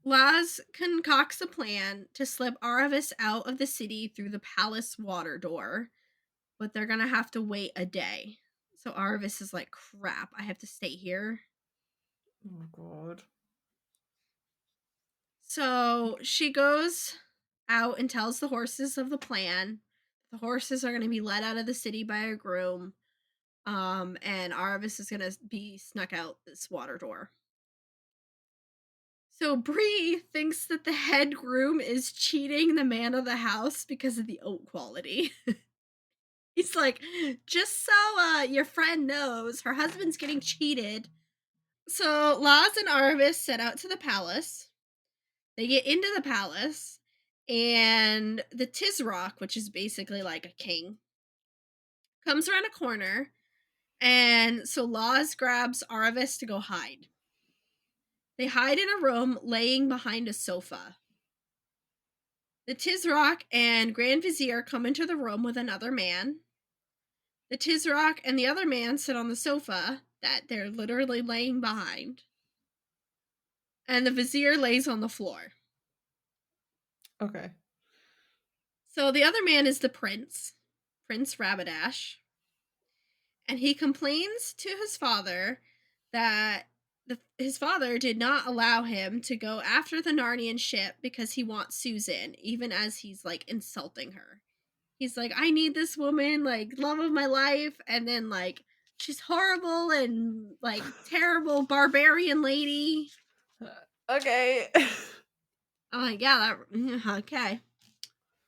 Laz concocts a plan to slip Aravis out of the city through the palace water door, but they're gonna have to wait a day. So Aravis is like, "Crap, I have to stay here." Oh god. So she goes out and tells the horses of the plan. The horses are gonna be led out of the city by a groom. And Aravis is gonna be snuck out this water door. So Bree thinks that the head groom is cheating the man of the house because of the oat quality. He's like, just so your friend knows, her husband's getting cheated. So Laz and Arvis set out to the palace. They get into the palace, and the Tizrock, which is basically like a king, comes around a corner, and so Laz grabs Arvis to go hide. They hide in a room laying behind a sofa. The Tizrock and Grand Vizier come into the room with another man. The Tizrock and the other man sit on the sofa that they're literally laying behind. And the Vizier lays on the floor. Okay. So the other man is the prince, Prince Rabidash. And he complains to his father that his father did not allow him to go after the Narnian ship because he wants Susan, even as he's like insulting her. He's like, I need this woman, like, love of my life. And then, like, she's horrible and, like, terrible barbarian lady. Okay. I'm like, yeah, okay.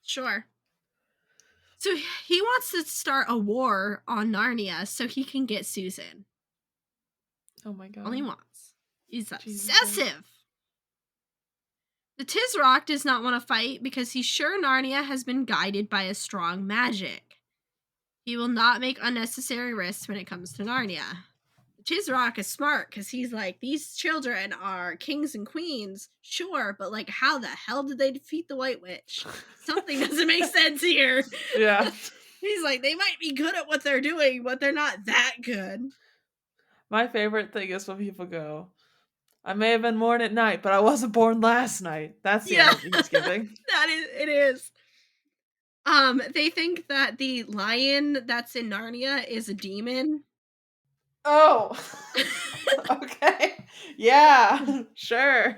Sure. So he wants to start a war on Narnia so he can get Susan. Oh my god. All he wants. He's Jesus Christ. obsessive. The Tizrock does not want to fight because he's sure Narnia has been guided by a strong magic. He will not make unnecessary risks when it comes to Narnia. Tizrock is smart because he's like, these children are kings and queens, sure, but like, how the hell did they defeat the White Witch? Something doesn't make sense here. Yeah. He's like, they might be good at what they're doing, but they're not that good. My favorite thing is when people go, I may have been born at night, but I wasn't born last night. That's the energy he's giving. It is. They think that the lion that's in Narnia is a demon. Oh. Okay. Yeah. Sure.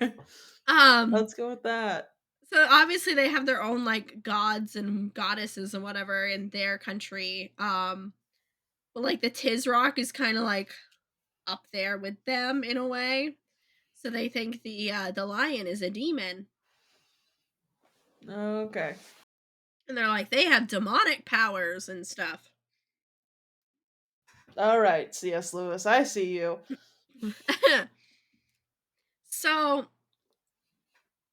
Let's go with that. So obviously they have their own like gods and goddesses and whatever in their country. But like the Tizrock is kind of like up there with them in a way. So they think the lion is a demon. Okay. And they're like, they have demonic powers and stuff. All right, C.S. Lewis, I see you. So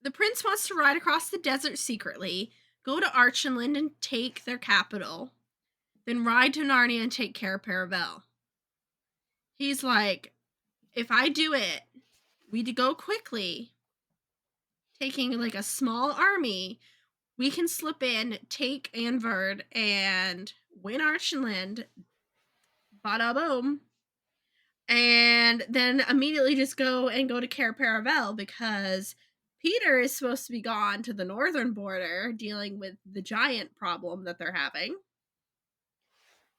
the prince wants to ride across the desert secretly, go to Archenland and take their capital, then ride to Narnia and take Cair Paravel. He's like, if I do it, we go quickly, taking like a small army, we can slip in, take Anverd, and win Archenland. Bada boom. And then immediately just go to Cair Paravel because Peter is supposed to be gone to the northern border dealing with the giant problem that they're having.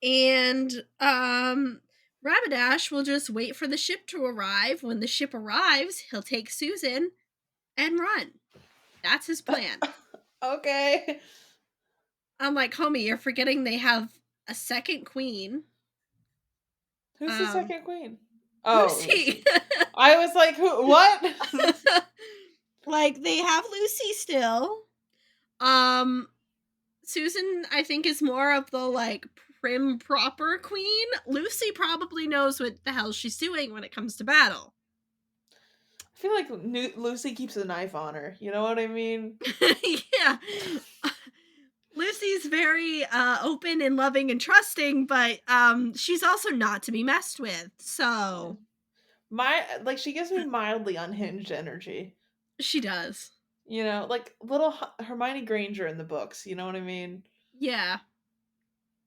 And Rabidash will just wait for the ship to arrive. When the ship arrives, he'll take Susan and run. That's his plan. Okay. I'm like, homie, you're forgetting they have a second queen. Who's the second queen? Oh, Lucy. I was like, who? What? Like, they have Lucy still. Susan, I think, is more of the, like, prim, proper queen. Lucy probably knows what the hell she's doing when it comes to battle. I feel like Lucy keeps a knife on her. You know what I mean? Yeah. Lucy's very open and loving and trusting, but she's also not to be messed with. So She gives me mildly unhinged energy. she does. You know, like little Hermione Granger in the books. You know what I mean? Yeah.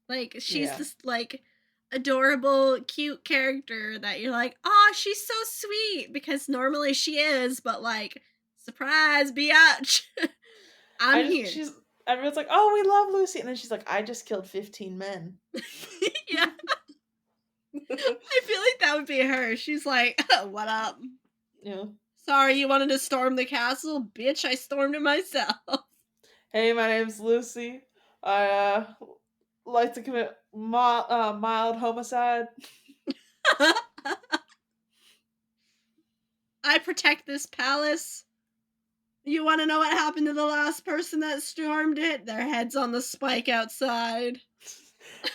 Like, she's this, like, adorable, cute character that you're like, oh, she's so sweet, because normally she is, but, like, surprise, biatch. Here. Everyone's like, oh, we love Lucy. And then she's like, I just killed 15 men. Yeah. I feel like that would be her. She's like, oh, what up? Yeah. Sorry, you wanted to storm the castle? Bitch, I stormed it myself. Hey, my name's Lucy. I like to commit mild homicide. I protect this palace. You want to know what happened to the last person that stormed it? Their head's on the spike outside.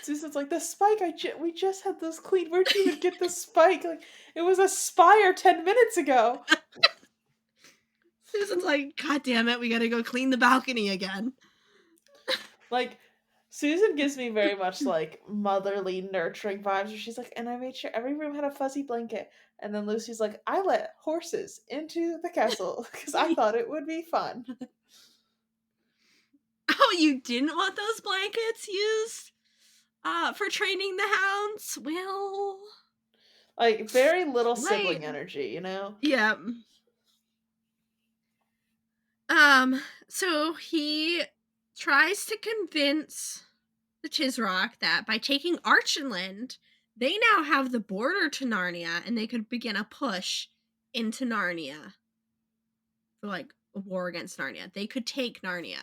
Susan's like, the spike, we just had those cleaned. Where'd you even get the spike? Like, it was a spire 10 minutes ago. Susan's like, God damn it, we gotta go clean the balcony again. Like, Susan gives me very much like motherly, nurturing vibes where she's like, and I made sure every room had a fuzzy blanket. And then Lucy's like, I let horses into the castle because I thought it would be fun. Oh, you didn't want those blankets used for training the hounds? Well, Like, very little right. sibling energy, you know? Yeah. So he tries to convince the Chisrock that by taking Archenland, they now have the border to Narnia and they could begin a push into Narnia for like a war against Narnia. They could take Narnia.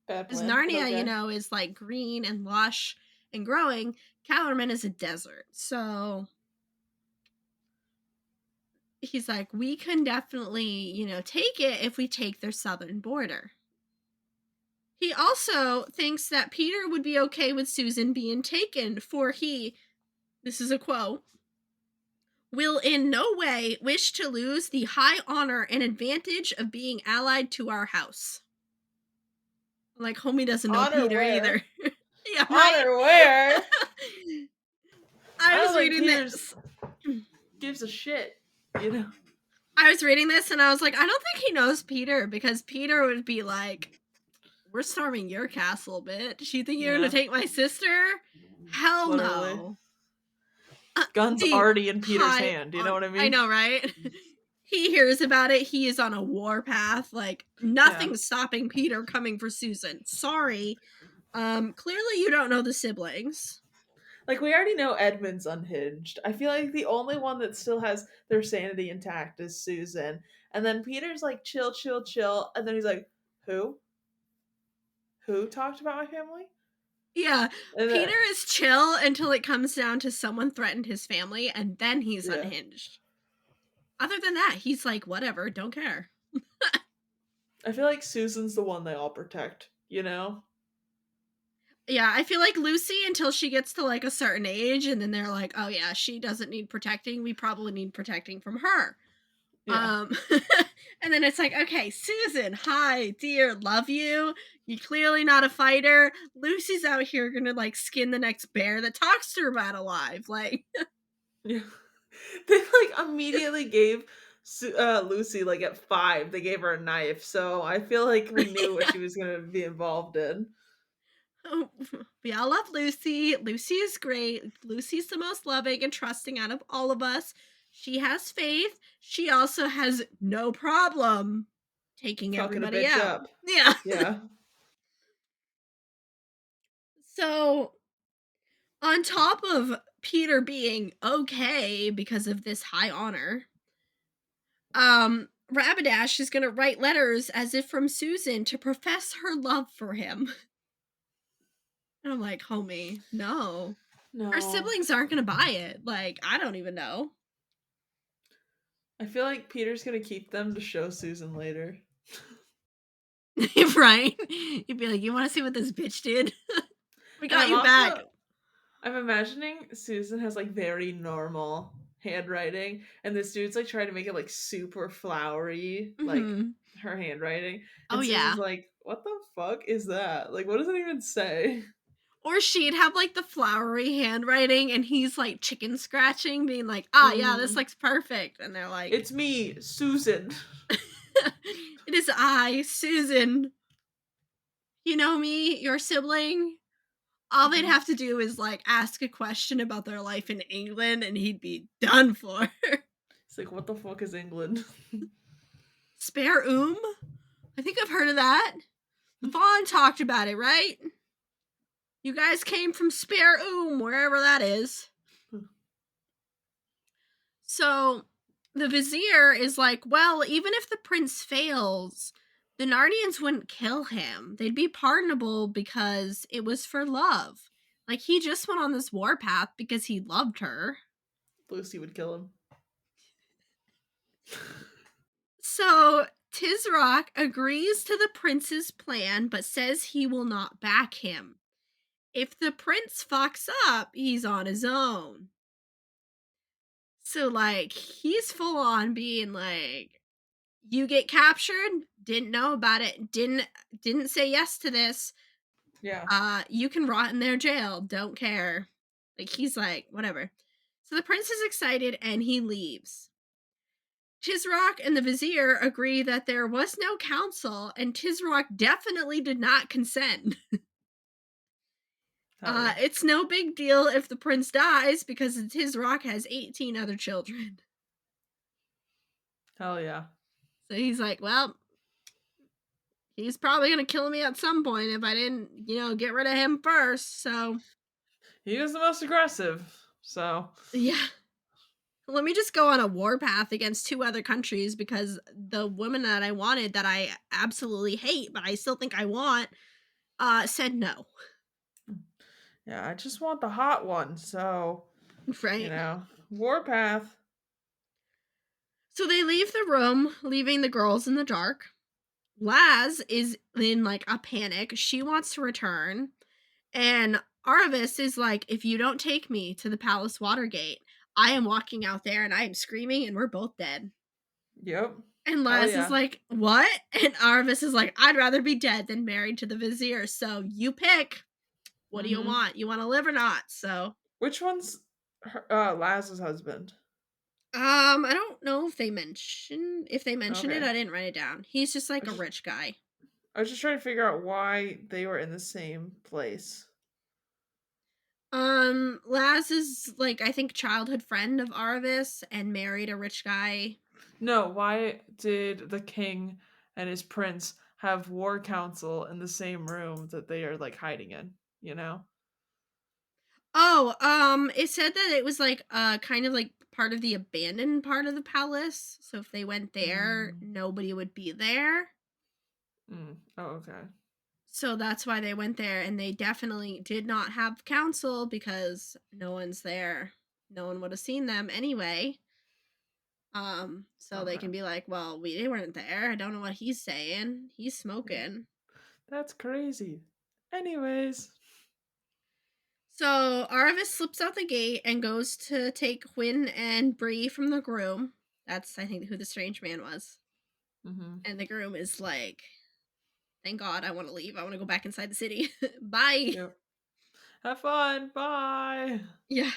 Bad Because plan, but Narnia, okay. is like green and lush and growing. Calormen is a desert. So he's like, we can definitely, take it if we take their southern border. He also thinks that Peter would be okay with Susan being taken, for he, this is a quote, will in no way wish to lose the high honor and advantage of being allied to our house. Like, homie doesn't know Honor Peter where? either. Yeah, right? Honor where? I I was don't think reading Peter's this. gives a shit, you know? I was reading this and I was like, I don't think he knows Peter, because Peter would be like, we're storming your castle, bitch. You think you're gonna Yeah, take my sister? Hell literally. no. Gun's The already in Peter's high hand, you know on, what I I mean? know, right? He hears about it. He is on a war path. Like, Yeah. nothing's stopping Peter coming for Susan. Sorry. Clearly you don't know the siblings. Like, we already know Edmund's unhinged. I feel like the only one that still has their sanity intact is Susan. And then Peter's like, chill, chill, chill. And then he's like, who? Who talked about my family? Yeah, And then, Peter is chill until it comes down to someone threatened his family, and then he's yeah. unhinged. Other than that, he's like, whatever, don't care. I feel like Susan's the one they all protect, you know? Yeah, I feel like Lucy, until she gets to like a certain age, and then they're like, oh yeah, she doesn't need protecting. We probably need protecting from her. Yeah. Um, and then it's like, okay, Susan, hi, dear, love you. You're clearly not a fighter. Lucy's out here gonna like skin the next bear that talks to her about alive. Like, Yeah. They like immediately gave Lucy like at 5. They gave her a knife, so I feel like we knew what she was gonna be involved in. we all love Lucy. Lucy is great. Lucy's the most loving and trusting out of all of us. She has faith. She also has no problem taking Fucking a everybody bitch out. up. Yeah. Yeah. So, on top of Peter being okay because of this high honor, Rapidash is gonna write letters as if from Susan to profess her love for him. And I'm like, homie, no. Her No. siblings aren't gonna buy it. Like, I don't even know. I feel like Peter's gonna keep them to show Susan later. Right? You'd be like, you wanna see what this bitch did? We And got you back. I'm imagining Susan has like very normal handwriting, and this dude's like trying to make it like super flowery, like Hmm. her handwriting. Oh And Susan's yeah. like, what the fuck is that? Like, what does it even say? Or she'd have like the flowery handwriting and he's like chicken scratching, being like, ah, yeah, this Mm. looks perfect. And they're like, It's me, Susan. it is I, Susan. You know me, your sibling. All they'd Mhm. have to do is like ask a question about their life in England and he'd be done for. It's like, what the fuck is England? Spare I think I've heard of that. Vaughn talked about it, right? You guys came from Spare wherever that is. So the vizier is like, well, even if the prince fails, the Narnians wouldn't kill him. They'd be pardonable because it was for love. Like, he just went on this war path because he loved her. Lucy would kill him. So Tisrock agrees to the prince's plan, but says he will not back him. if the prince fucks up, he's on his own. So, like, he's full on being like, "You get captured, didn't know about it, didn't say yes to this. Yeah. You can rot in their jail, don't care." Like, he's like, "Whatever." So the prince is excited and he leaves. Tisroc and the vizier agree that there was no council and Tisroc definitely did not consent. Hell yeah. It's no big deal if the prince dies because Tisroc has 18 other children. Hell yeah. So he's like, "Well, he's probably gonna kill me at some point if I didn't, get rid of him first." So He was the most aggressive, so yeah. Let me just go on a war path against two other countries because the woman that I wanted that I absolutely hate, but I still think I want, said no. yeah, I just want the hot one, so Right? Warpath. So they leave the room, leaving the girls in the dark. Laz is in like a panic. She wants to return. And Arvis is like, "If you don't take me to the palace water gate, I am walking out there and I am screaming and we're both dead." Yep. And Hell Laz is yeah. like, "What?" And Arvis is like, "I'd rather be dead than married to the vizier. So you pick. What do you Mm-hmm. want? You want to live or not?" So, Which one's Laz's husband? I don't know if they mention it, Okay. I didn't write it down. He's just I like was a just, rich guy. I was just trying to figure out why they were in the same place. Laz is like I think childhood friend of Arvis and married a rich guy. No, why did the king and his prince have war council in the same room that they are like hiding in? You know? Oh, it said that it was like kind of like part of the abandoned part of the palace. So if they went there, Mm. nobody would be there. Mm. Oh, okay. So that's why they went there and they definitely did not have counsel because no one's there. No one would have seen them anyway. So they Okay. can be like, "Well, we weren't there. I don't know what he's saying. He's Yeah. smoking." That's crazy. Anyways. So Aravis slips out the gate and goes to take Quinn and Bree from the groom. That's I think who the strange man was. Mm-hmm. And the groom is like, "Thank God, I want to leave. I want to go back inside the city. Bye." Yep. Have fun. Bye. Yeah.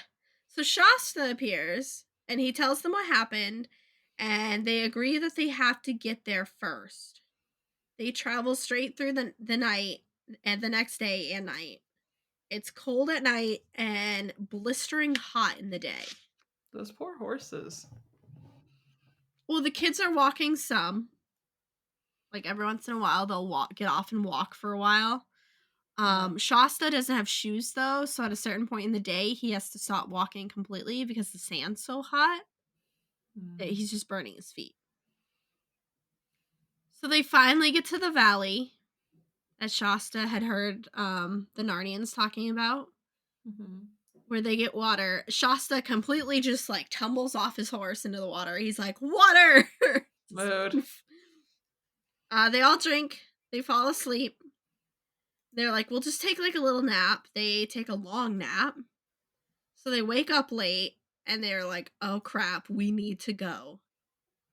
So Shasta appears and he tells them what happened, and they agree that they have to get there first. They travel straight through the night and the next day and night. It's cold at night and blistering hot in the day. Those poor horses. Well, the kids are walking some. Like every once in a while they'll get off and walk for a while. Yeah. Shasta doesn't have shoes though, so at a certain point in the day he has to stop walking completely because the sand's so hot that Mm. he's just burning his feet. So they finally get to the valley that Shasta had heard the Narnians talking about, Mm-hmm. where they get water. Shasta completely just like tumbles off his horse into the water. He's like, "Water!" Mood. They all drink, they fall asleep. They're like, "We'll just take like a little nap." They take a long nap. So they wake up late and they're like, "Oh crap, we need to go."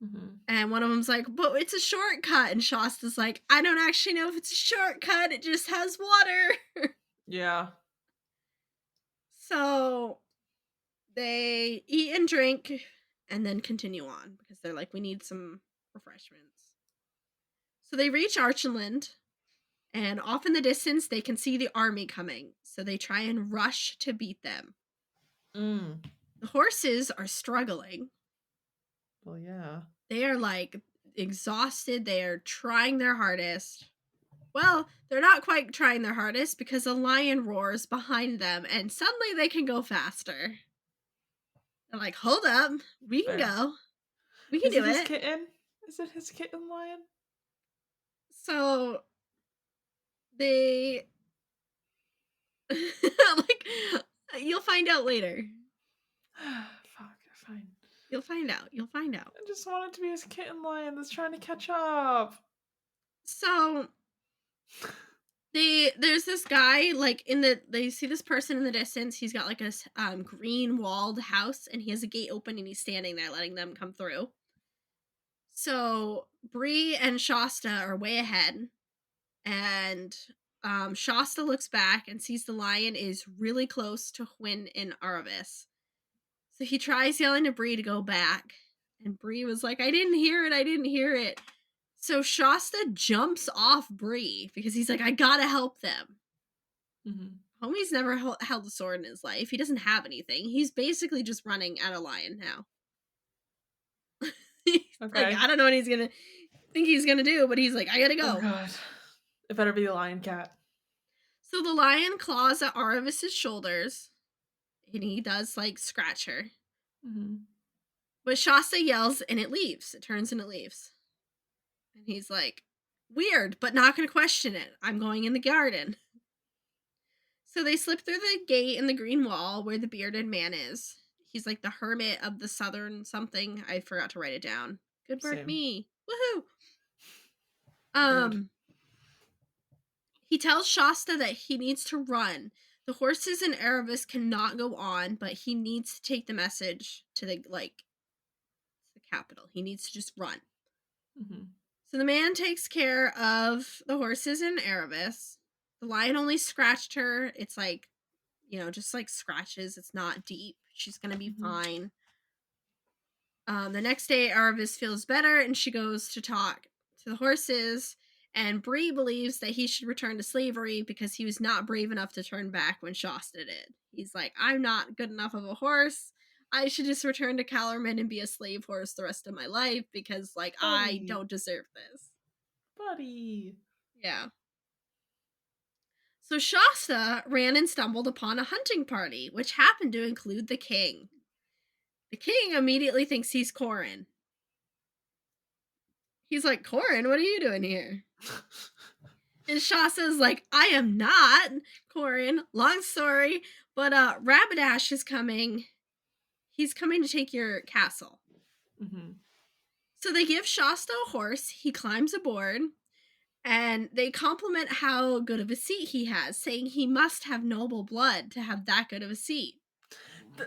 Mm-hmm. And one of them's like, "But it's a shortcut." And Shasta's like, "I don't actually know if it's a shortcut. It just has water." Yeah. So they eat and drink and then continue on because they're like, "We need some refreshments." So they reach Archenland and off in the distance they can see the army coming. So they try and rush to beat them. Mm. The horses are struggling. Well, yeah. They are like exhausted. They are trying their hardest. Well, they're not quite trying their hardest because a lion roars behind them and suddenly they can go faster. They're like, "Hold up, we can Fair. go. We can Is it do his it." kitten? Is it his kitten lion? So they like you'll find out later. Fuck, fine. You'll find out. You'll find out. I just want it to be his kitten lion that's trying to catch up. So There's this guy like they see this person in the distance. He's got like a green walled house, and he has a gate open, and he's standing there letting them come through. So Bree and Shasta are way ahead, and Shasta looks back and sees the lion is really close to Hwyn and Aravis. So he tries yelling to Bree to go back, and Bree was like, "I didn't hear it. I didn't hear it." So Shasta jumps off Bree because he's like, "I gotta help them." Mhm. Homie's never held a sword in his life. He doesn't have anything. He's basically just running at a lion now. He's like, Okay. I don't know what he's gonna do, but he's like, I gotta Oh go. god. It better be the lion cat. So the lion claws at Aravis's shoulders, and he does like scratch her. Mhm. But Shasta yells, and it leaves. It turns and it leaves. And he's like, weird, but not gonna question it. I'm going in the garden. So they slip through the gate in the green wall where the bearded man is. He's like the hermit of the southern something. I forgot to write it down. Good work, Same. me. Woohoo! Rude. Um, he tells Shasta that he needs to run. The horses in Erebus cannot go on, but he needs to take the message to the capital. He needs to just run. Mhm. So the man takes care of the horses in Erebus. The lion only scratched her. It's like, just like scratches. It's not deep. She's gonna be Mhm. fine. The next day, Aravis feels better, and she goes to talk to the horses. And Bree believes that he should return to slavery because he was not brave enough to turn back when Shasta did. He's like, I'm not good enough of a horse. I should just return to Calorman and be a slave horse the rest of my life because, like, I Buddy. don't deserve this. Buddy. Yeah. So Shasta ran and stumbled upon a hunting party, which happened to include the king. The king immediately thinks he's Corin. He's like, Corin, what are you doing here? And Shasta's like, I am not Corin. Long story, but Rapidash is coming. He's coming to take your castle. Mhm. So they give Shasta a horse. He climbs aboard, and they compliment how good of a seat he has, saying he must have noble blood to have that good of a seat.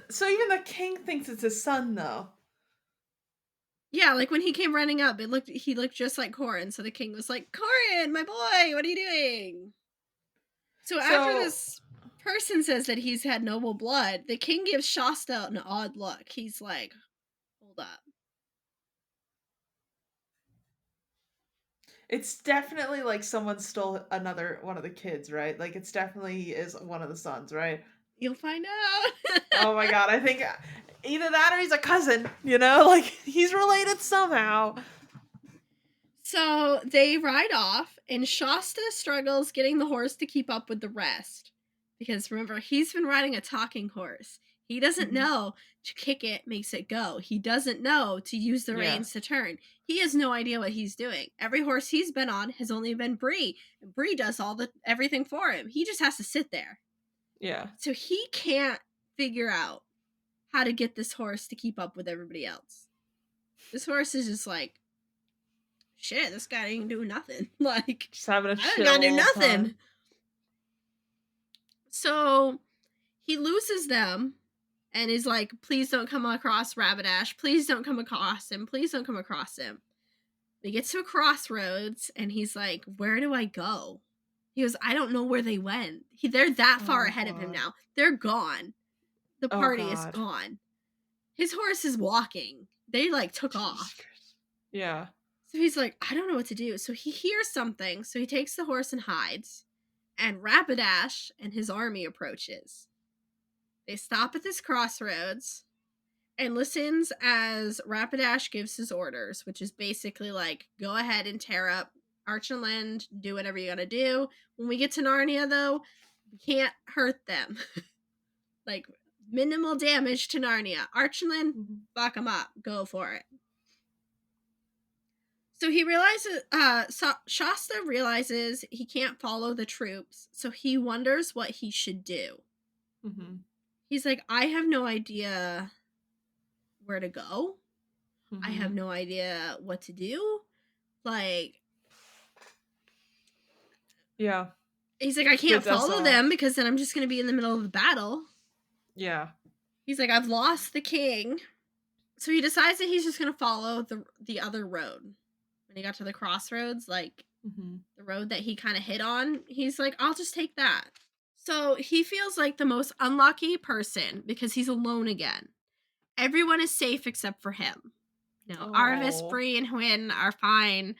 So even the king thinks it's his son, though. Yeah, like when he came running up, he looked just like Corin. So the king was like, Corin, my boy, what are you doing? So after So this person says that he's had noble blood, the king gives Shasta an odd look. He's like, hold up. it's definitely like someone stole another one of the kids, right? Like it's definitely is one of the sons, right? You'll find out. Oh my god, I think either that or he's a cousin, you know? Like he's related somehow. So they ride off, and Shasta struggles getting the horse to keep up with the rest. Because remember, he's been riding a talking horse. He doesn't Mhm. know to kick it makes it go. He doesn't know to use the Yeah. reins to turn. He has no idea what he's doing. Every horse he's been on has only been Bree, and Bree does everything for him. He just has to sit there. Yeah. So he can't figure out how to get this horse to keep up with everybody else. This horse is just like, shit, this guy ain't doing nothing. Like, Just having a I don't chill gotta do old nothing. time. So he loses them and is like, please don't come across Rapidash. Please don't come across him. Please don't come across him. He gets to a crossroads and he's like, where do I go? He goes, I don't know where they went. They're that far Oh ahead of him god. now. They're gone. The Oh party is god. gone. His horse is walking. They like took Jesus off. Christ. Yeah. So he's like, I don't know what to do. So he hears something. So he takes the horse and hides. And Rapidash and his army approaches. They stop at this crossroads and listens as Rapidash gives his orders, which is basically like, go ahead and tear up Archenland, do whatever you gotta do. When we get to Narnia, though, we can't hurt them. Like, minimal damage to Narnia. Archenland, Mhm. fuck them up. Go for it. So he realizes, Shasta realizes he can't follow the troops, so he wonders what he should do. Mhm. He's like, I have no idea where to go. I have Mhm. no idea what to do. Like, Yeah. He's like, "I can't Good follow SR. them because then I'm just gonna be in the middle of the battle." Yeah. He's like, "I've lost the king." So he decides that he's just gonna follow the other road. When he got to the crossroads, like, Mhm. the road that he kinda hit on, he's like, "I'll just take that." So he feels like the most unlucky person because he's alone again. Everyone is safe except for him. Arvis, Oh. Bree, and Hwyn are fine.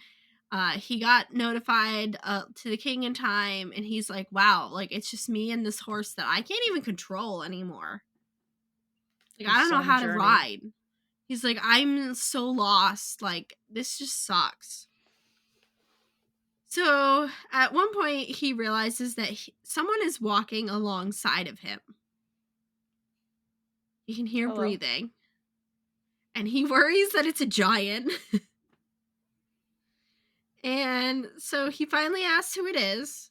He got notified to the king in time, and he's like, "Wow, like it's just me and this horse that I can't even control anymore. Like I He's don't just know on a how to journey. ride." He's like, "I'm so lost. Like this just sucks." So at one point, he realizes that someone is walking alongside of him. He can hear Hello. breathing, and he worries that it's a giant. And so he finally asks who it is.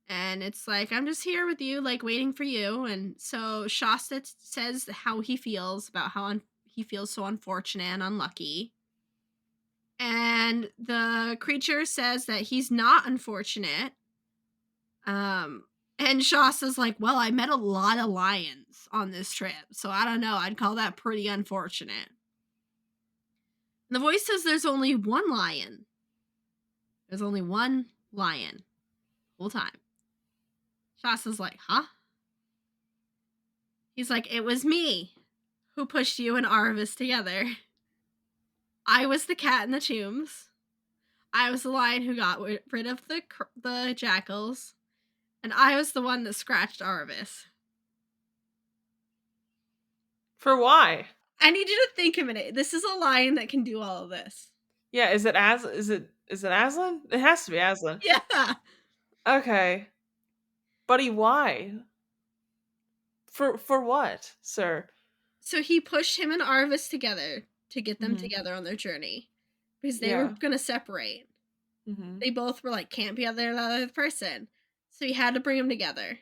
And it's like, "I'm just here with you, like waiting for you." And so Shasta says how he feels about how he feels so unfortunate and unlucky. And the creature says that he's not unfortunate. Um, and Shasta's like, "Well, I met a lot of lions on this trip, so I don't know. I'd call that pretty unfortunate." And the voice says there's only one lion. There's only one lion. Whole time. Shasta's like, "Huh?" He's like, "It was me who pushed you and Arvis together. I was the cat in the tombs. I was the lion who got rid of the jackals, and I was the one that scratched Arvis." For why? I need you to think a minute. This is a lion that can do all of this. Yeah, is it Aslan? It has to be Aslan. Yeah. Okay. Buddy, why? For what, sir? So he pushed him and Arvis together to get them Mhm. together on their journey because they were Yeah. going to separate. Mhm. They both were like, can't be the other person. So he had to bring them together.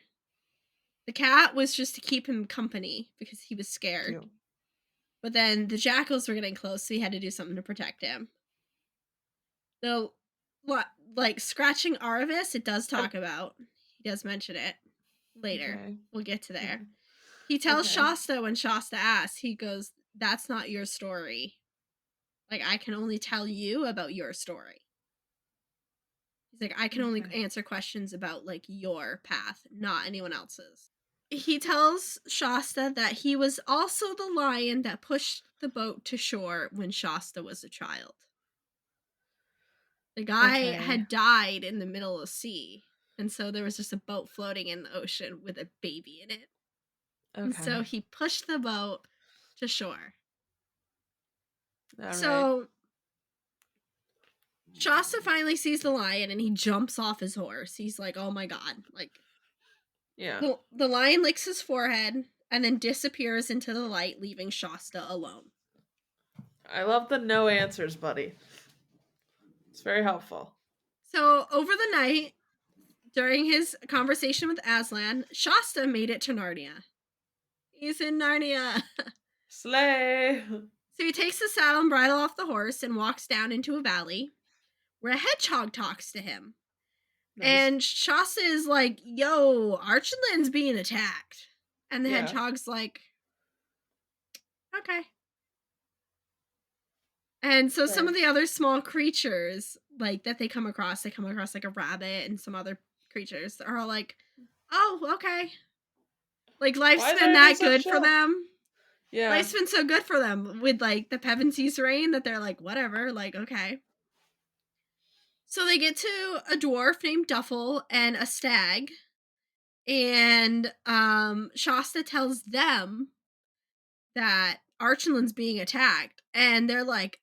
The cat was just to keep him company because he was scared. Deal. But then the jackals were getting close, so he had to do something to protect him. The what like scratching Arvis, it does And talk about. He does mention it later. okay. We'll get to there. Okay. He tells Okay. Shasta when Shasta asks, he goes, "That's not your story. Like I can only tell you about your story." He's like, "I can only Okay. answer questions about like your path, not anyone else's." He tells Shasta that he was also the lion that pushed the boat to shore when Shasta was a child. The guy Okay. had died in the middle of the sea, and so there was just a boat floating in the ocean with a baby in it. And so Okay. he pushed the boat to shore. All right. So Shasta finally sees the lion and he jumps off his horse. He's like, "Oh my god." Like Yeah. the lion licks his forehead and then disappears into the light, leaving Shasta alone. I love the no answers, buddy. It's very helpful. So over the night, during his conversation with Aslan, Shasta made it to Narnia. He's in Narnia. Slay. So he takes the saddle and bridle off the horse and walks down into a valley where a hedgehog talks to him. Nice. And Shasta is like, "Yo, Archland's being attacked." And the Yeah. hedgehog's like, "Okay." And so some Fair. of the other small creatures, like that they come across like a rabbit and some other creatures are all like, "Oh, okay." Like life's Why is been everybody that so good for chill? them. Yeah. Life's been so good for them with like the Pevensies rain that they're like, whatever, like, okay. So they get to a dwarf named Duffel and a stag, and Shasta tells them that Archland's being attacked, and they're like,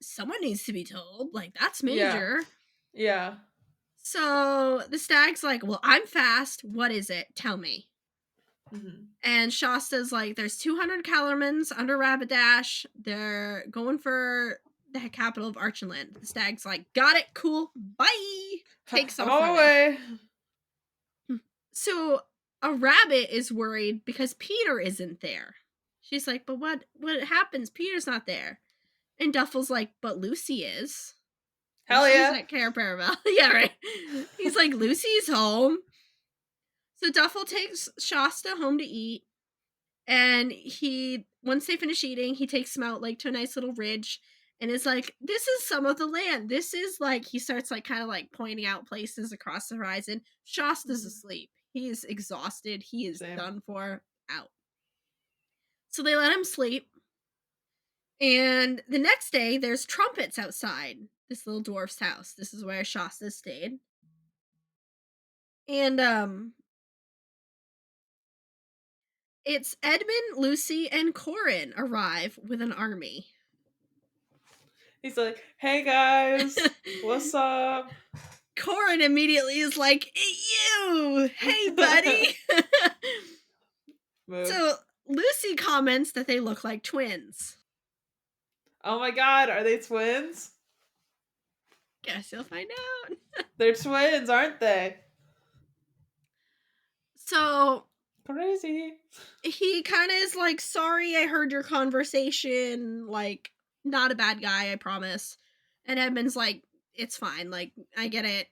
someone needs to be told. Like, that's Yeah. major. Yeah. So the stag's like, "Well, I'm fast. What is it? Tell me." Mhm. And Shasta's like, "There's 200 Calormans under Rapidash. They're going for the capital of Archenland." The stag's like, "Got it, cool, bye." Takes I'm off on my running. way. So a rabbit is worried because Peter isn't there. She's like, "But what happens? Peter's not there." And Duffel's like, "But Lucy is." Hell Lucy's yeah. at Care Paravel. Yeah, right. He's like, Lucy's home. So Duffel takes Shasta home to eat. And once they finish eating, he takes them out like to a nice little ridge and is like, this is some of the land. This is like, he starts like kind of like pointing out places across the horizon. Shasta's Mhm. asleep. He is exhausted. He is Same. done for, out. So they let him sleep. And the next day, there's trumpets outside this little dwarf's house. This is where Shasta stayed. And it's Edmund, Lucy, and Corin arrive with an army. He's like, hey guys, what's up? Corin immediately is like, you! Hey, buddy! Mood. So Lucy comments that they look like twins. Oh my god, are they twins? Guess you'll find out. They're twins, aren't they? So Crazy. he kind of is like, sorry, I heard your conversation. Like, not a bad guy, I promise. And Edmund's like, it's fine. Like, I get it.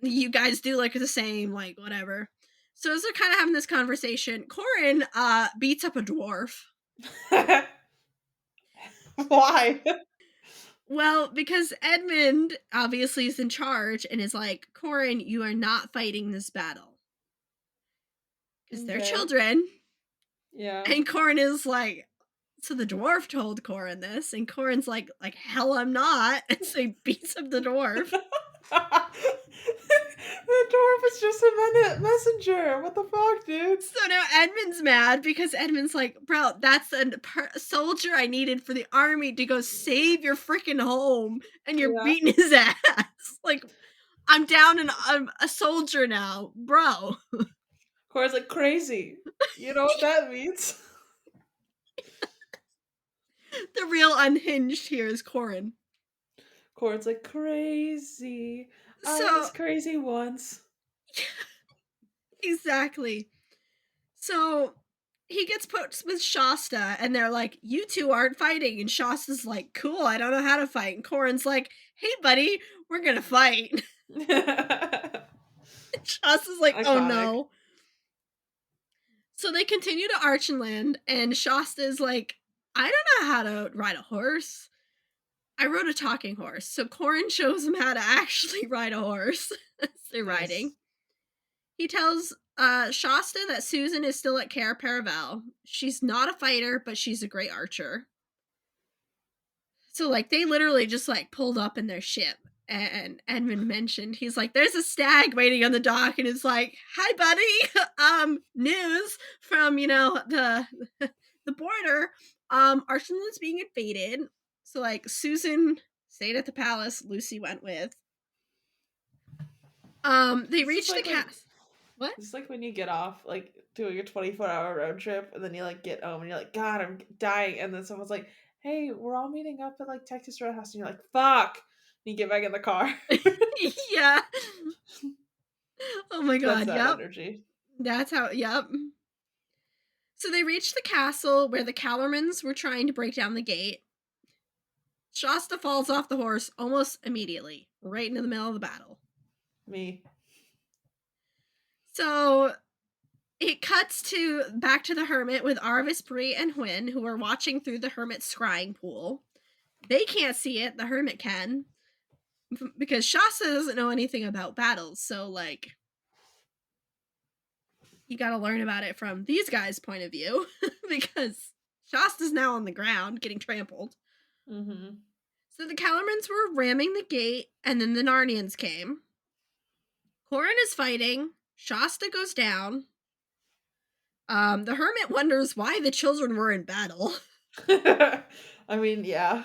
You guys do look the same. Like, whatever. So as they're kind of having this conversation, Corin beats up a dwarf. Why? Well, because Edmund obviously is in charge and is like, Corin, you are not fighting this battle. Because they're Okay. children. Yeah. And Corin is like, so the dwarf told Corin this, and Corin's like hell I'm not. And so he beats up the dwarf. The dwarf is just a messenger. What the fuck, dude? So now Edmund's mad because Edmund's like, bro, that's a soldier I needed for the army to go save your freaking home, and you're Yeah. beating his ass. Like, I'm down and I'm a soldier now, bro. Cora's like, crazy. You know what that means? The real unhinged here is Corin. Cora's like, crazy. I So was crazy once. exactly. So he gets put with Shasta, and they're like, you two aren't fighting. And Shasta's like, cool, I don't know how to fight. And Corin's like, hey, buddy, we're gonna fight. Shasta's like, oh Iconic. no. So they continue to Archenland, and Shasta's like, I don't know how to ride a horse. I rode a talking horse. So Corin shows him how to actually ride a horse. They're Nice. riding. He tells Shasta that Susan is still at Care Paravel. She's not a fighter, but she's a great archer. So like they literally just like pulled up in their ship. And Edmund mentioned, he's like, there's a stag waiting on the dock, and it's like, hi buddy, news from the the border. Arsenal's being invaded. So like Susan stayed at the palace, Lucy went with. They This is reached the like when cast. What? this is like when you get off like doing a 24-hour road trip and then you like get home and you're like, God, I'm dying, and then someone's like, hey, we're all meeting up at like Texas Roadhouse, and you're like, fuck. And you get back in the car. Yeah. Oh my That's god, that yep. energy. That's how, yep. So they reached the castle where the Calormans were trying to break down the gate. Shasta falls off the horse almost immediately, right into the middle of the battle. Me. So it cuts to back to the hermit with Arvis, Bree, and Hwyn, who are watching through the hermit's scrying pool. They can't see it, the hermit can, because Shasta doesn't know anything about battles, so like you gotta learn about it from these guys' point of view, because Shasta's now on the ground getting trampled. Mm-hmm. So the Calormans were ramming the gate, and then the Narnians came. Corin is fighting. Shasta goes down. The hermit wonders why the children were in battle. I mean, yeah.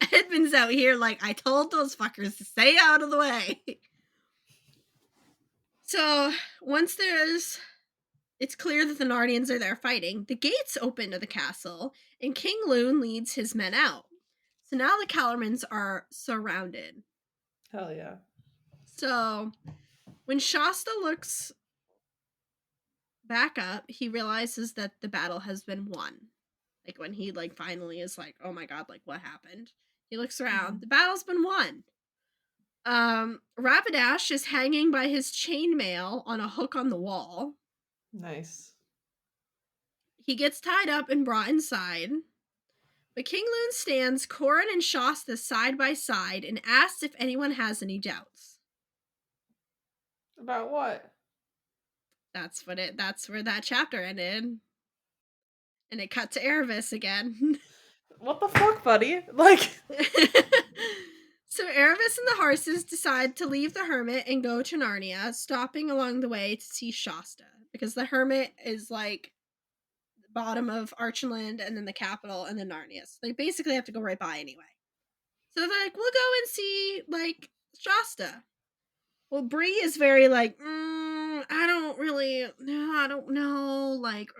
Edmund's out here like, I told those fuckers to stay out of the way. So once it's clear that the Narnians are there fighting, the gates open to the castle, and King Loon leads his men out. So now the Calormans are surrounded. Hell yeah. So when Shasta looks back up, he realizes that the battle has been won. Like when he like finally is like, oh my god, like what happened? He looks around. Mhm. The battle's been won. Rapidash is hanging by his chainmail on a hook on the wall. Nice. He gets tied up and brought inside. But King Loon stands Corin and Shasta side by side and asks if anyone has any doubts. About what? That's where that chapter ended. And it cut to Erebus again. What the fuck, buddy? Like, So Erebus and the horses decide to leave the hermit and go to Narnia, stopping along the way to see Shasta. Because the hermit is like the bottom of Archenland and then the capital and then Narnia. So they basically have to go right by anyway. So they're like, we'll go and see like Shasta. Well, Bree is very like, I don't know, like,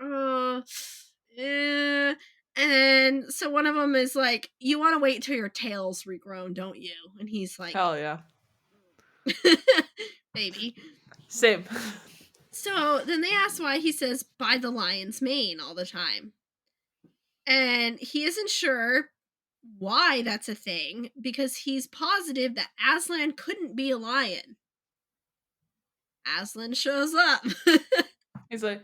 eh. And so one of them is like, you want to wait till your tail's regrown, don't you? And he's like, hell yeah. baby. Same. So then they ask why he says, by the lion's mane all the time. And he isn't sure why that's a thing because he's positive that Aslan couldn't be a lion. Aslan shows up. He's like,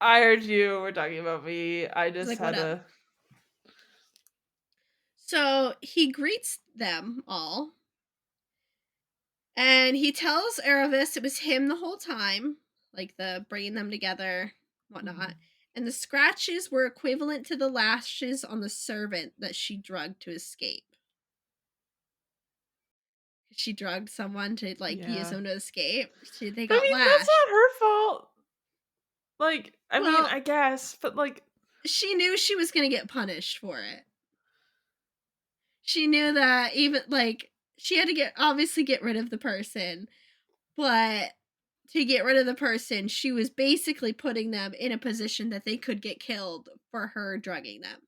I heard you were talking about me. I just like, had what up? to. So he greets them all. And he tells Erebus it was him the whole time, like the bringing them together, whatnot. Mhm. And the scratches were equivalent to the lashes on the servant that she drugged to escape. She drugged someone to like use Yeah. them to escape. They But I got mean, that's lashed. not her fault. Like, I mean, Well, I guess, but like, she knew she was gonna get punished for it. She knew that even like she had to get rid of the person, but to get rid of the person, she was basically putting them in a position that they could get killed for her drugging them.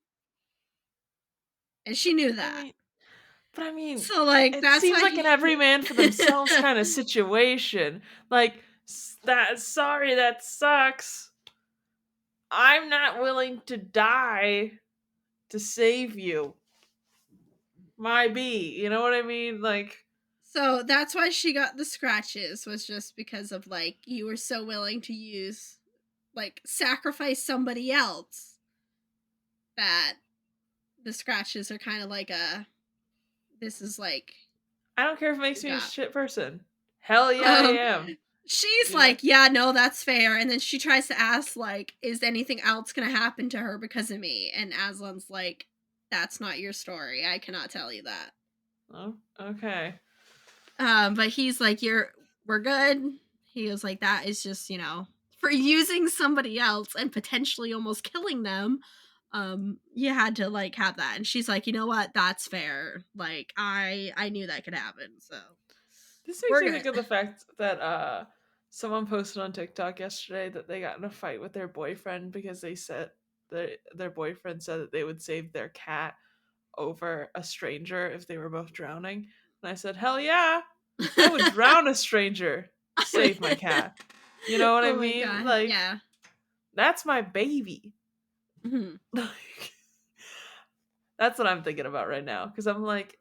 And she knew that. I mean, So like it that's seems why like an every man for themselves kind of situation. Like, sorry, that sucks. I'm not willing to die to save you. My bee, you know what I mean? Like, So that's why she got the scratches, was just because of like you were so willing to use like sacrifice somebody else that the scratches are kind of like a this is like I don't care if it you makes me a got shit person. Hell yeah, I um am. she's You know? like, yeah, no, that's fair. And then she tries to ask, like, is anything else gonna happen to her because of me? And Aslan's like, that's not your story. I cannot tell you that. Oh, okay. But he's like, we're good. He was like, that is just, for using somebody else and potentially almost killing them. You had to like have that. And she's like, you know what? That's fair. Like, I knew that could happen. So This makes we're me good. think of the fact that someone posted on TikTok yesterday that they got in a fight with their boyfriend because they said their boyfriend said that they would save their cat over a stranger if they were both drowning. And I said, "Hell yeah. I would drown a stranger to save my cat." You know what I Oh my mean? god. Like, Yeah. that's my baby. Mhm. Like, that's what I'm thinking about right now cuz I'm like,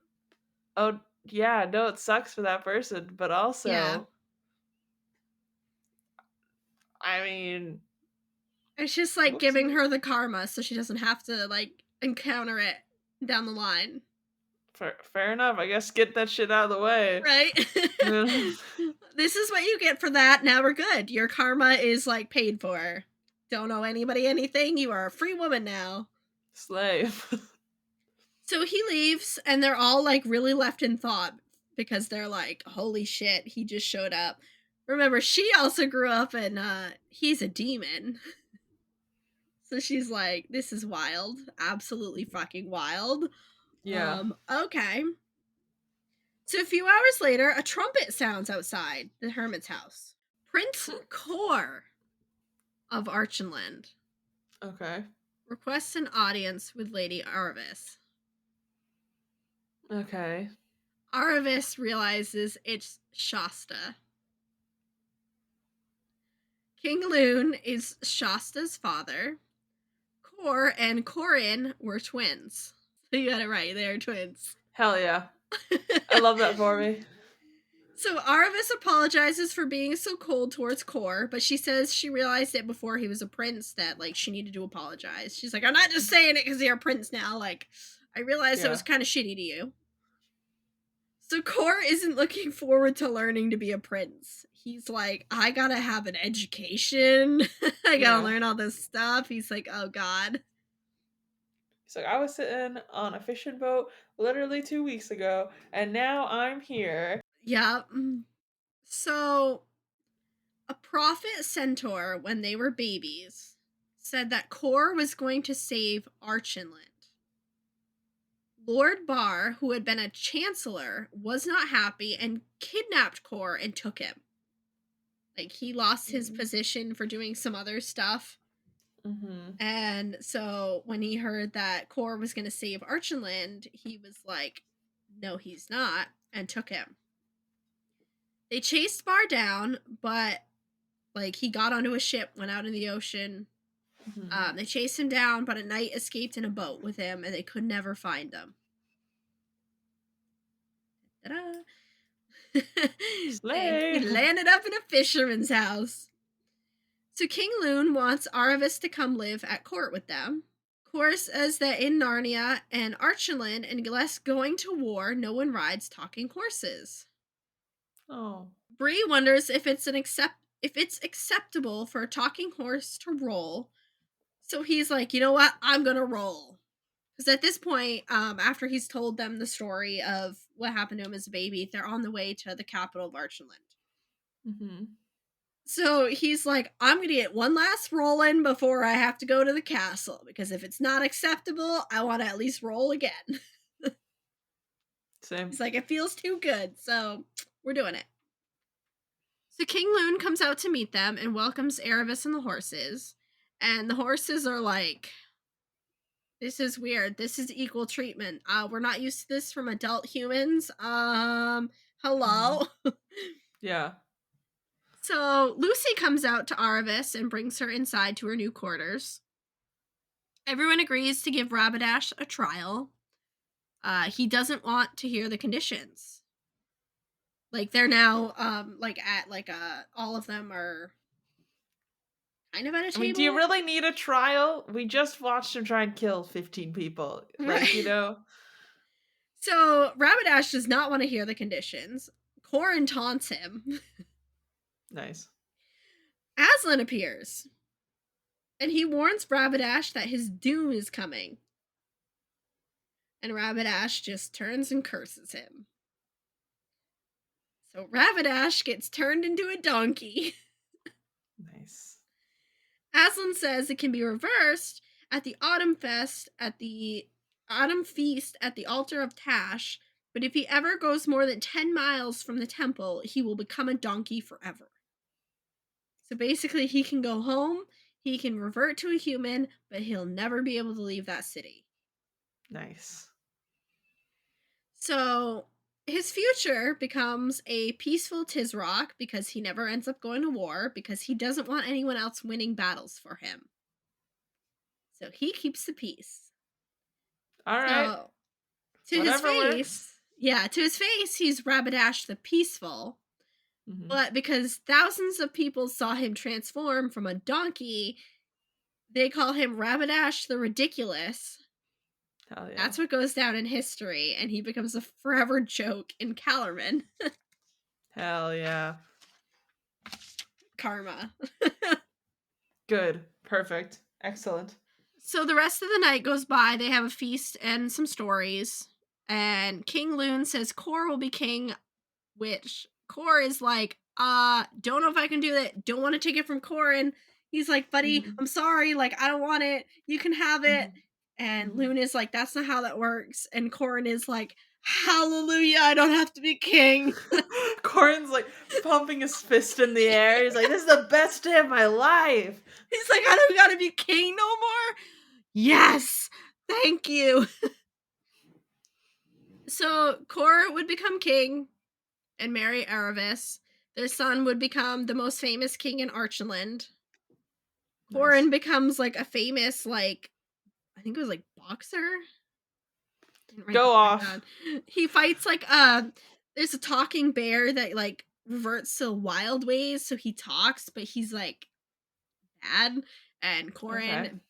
"Oh, yeah, no, it sucks for that person, but Yeah. also I mean, It's just like giving whoopsie. her the karma so she doesn't have to like encounter it down the line. Fair enough. I guess get that shit out of the way. Right? This is what you get for that. Now we're good. Your karma is like paid for. Don't owe anybody anything. You are a free woman now. Slave. So he leaves and they're all like really left in thought because they're like, holy shit, he just showed up. Remember, she also grew up and he's a demon. So she's like, this is wild. Absolutely fucking wild. Yeah. Okay. So a few hours later, a trumpet sounds outside the hermit's house. Prince Kor of Archenland Okay. requests an audience with Lady Aravis. Okay. Aravis realizes it's Shasta. King Loon is Shasta's father. Kor and Corin were twins. So you got it right, they're twins. Hell yeah. I love that for me. So Aravis apologizes for being so cold towards Kor, but she says she realized it before he was a prince that like she needed to apologize. She's like, I'm not just saying it because you're a prince now. Like, I realized it was Yeah. kind of shitty to you. So Kor isn't looking forward to learning to be a prince. He's like, I gotta have an education. I gotta Yeah. learn all this stuff. He's like, oh god. He's like, I was sitting on a fishing boat literally 2 weeks ago, and now I'm here. Yeah. So a prophet centaur, when they were babies, said that Kor was going to save Archenland. Lord Barr, who had been a chancellor, was not happy and kidnapped Kor and took him. Like, he lost his position for doing some other stuff. Mm-hmm. And so when he heard that Kor was going to save Archenland, he was like, no, he's not, and took him. They chased Barr down, but like he got onto a ship, went out in the ocean. Mm-hmm. They chased him down, but at night escaped in a boat with him, and they could never find him. He Slay. landed up in a fisherman's house. So King Loon wants Aravis to come live at court with them. Kor says that in Narnia and Archenland, unless going to war, no one rides talking horses. Oh. Bree wonders if it's acceptable for a talking horse to roll. So he's like, you know what? I'm gonna roll. Because at this point, after he's told them the story of what happened to him as a baby, they're on the way to the capital of Archenland. Mm-hmm. So he's like, I'm gonna get one last roll in before I have to go to the castle, because if it's not acceptable, I want to at least roll again. Same. He's like, it feels too good, so we're doing it. So King Loon comes out to meet them and welcomes Aravis and the horses. And the horses are like, this is weird. This is equal treatment. We're not used to this from adult humans. Hello. Mm-hmm. Yeah. So Lucy comes out to Aravis and brings her inside to her new quarters. Everyone agrees to give Rapidash a trial. He doesn't want to hear the conditions. Like, they're now all of them are kind of at a I table. mean, do you really need a trial? We just watched him try and kill 15 people. Right. Like, you know? So Rapidash does not want to hear the conditions. Corin taunts him. Nice. Aslan appears. And he warns Rapidash that his doom is coming. And Rapidash just turns and curses him. So Rapidash gets turned into a donkey. Nice. Aslan says it can be reversed at the Autumn Feast at the altar of Tash, but if he ever goes more than 10 miles from the temple, he will become a donkey forever. So basically, he can go home, he can revert to a human, but he'll never be able to leave that city. Nice. So his future becomes a peaceful Tisrock because he never ends up going to war because he doesn't want anyone else winning battles for him. So he keeps the peace. All right. So, to Whatever his face, he's Rapidash the Peaceful. Mm-hmm. But because thousands of people saw him transform from a donkey, they call him Rapidash the Ridiculous. Hell yeah. That's what goes down in history, and he becomes a forever joke in Calormen. Hell yeah. Karma. Good. Perfect. Excellent. So the rest of the night goes by. They have a feast and some stories. And King Loon says Kor will be king, which Kor is like, don't know if I can do that. Don't want to take it from Corin. He's like, buddy, I'm sorry. Like, I don't want it. You can have it. And Loon is like, that's not how that works. And Corin is like, hallelujah, I don't have to be king. Corin's like pumping his fist in the air. He's like, this is the best day of my life. He's like, I don't gotta be king no more. Yes, thank you. So Kor would become king and marry Aravis. Their son would become the most famous king in Archenland. Corin becomes like a famous, like, I think it was like boxer. Go off. He fights like a there's a talking bear that, like, reverts to wild ways, so he talks, but he's, like, bad, and Okay. Corin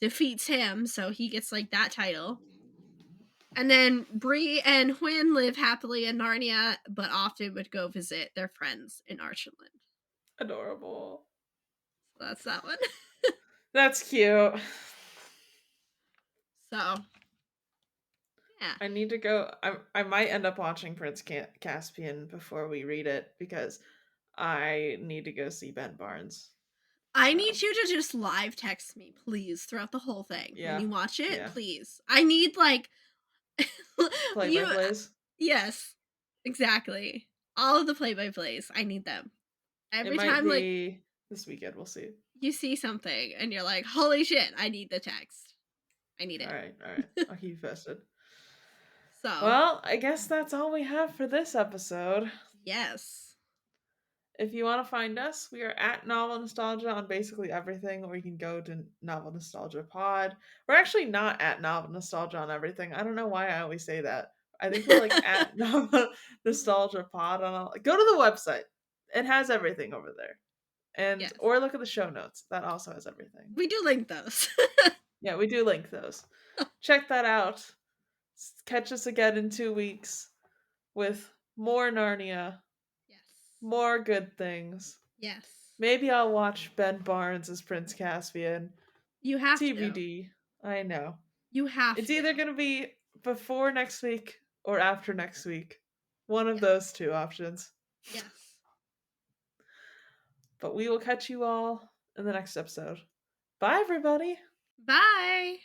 defeats him, so he gets, like, that title. And then Bree and Hwyn live happily in Narnia, but often would go visit their friends in Archenland. Adorable. So that's that one. That's cute. So, yeah. I need to go. I might end up watching Prince Caspian before we read it because I need to go see Ben Barnes. I So need you to just live text me, please, throughout the whole thing. When yeah, you watch it, yeah. please. I need, like, Play by you plays. yes, exactly. All of the play-by-plays, I need them. It Every might time, like, be this weekend. We'll see. you see something and you're like, "Holy shit, I need the text. I need All it." right, all right. I'll keep you posted. So, Well, I guess that's all we have for this episode. yes. If you want to find us, we are at Novel Nostalgia on basically everything, or you can go to Novel Nostalgia Pod. We're actually not at Novel Nostalgia on everything. I don't know why I always say that. I think we're like at Novel Nostalgia Pod on all. Go to the website. It has everything over there. And Yes. or look at the show notes. That also has everything. We do link those. Yeah, we do link those. Check that out. Catch us again in 2 weeks with more Narnia, Yes. more good things. Yes. Maybe I'll watch Ben Barnes as Prince Caspian. You have to. TBD. I know. You have It's to. either going to be before next week or after next week. One of Yes. those two options. Yes. But we will catch you all in the next episode. Bye, everybody. Bye.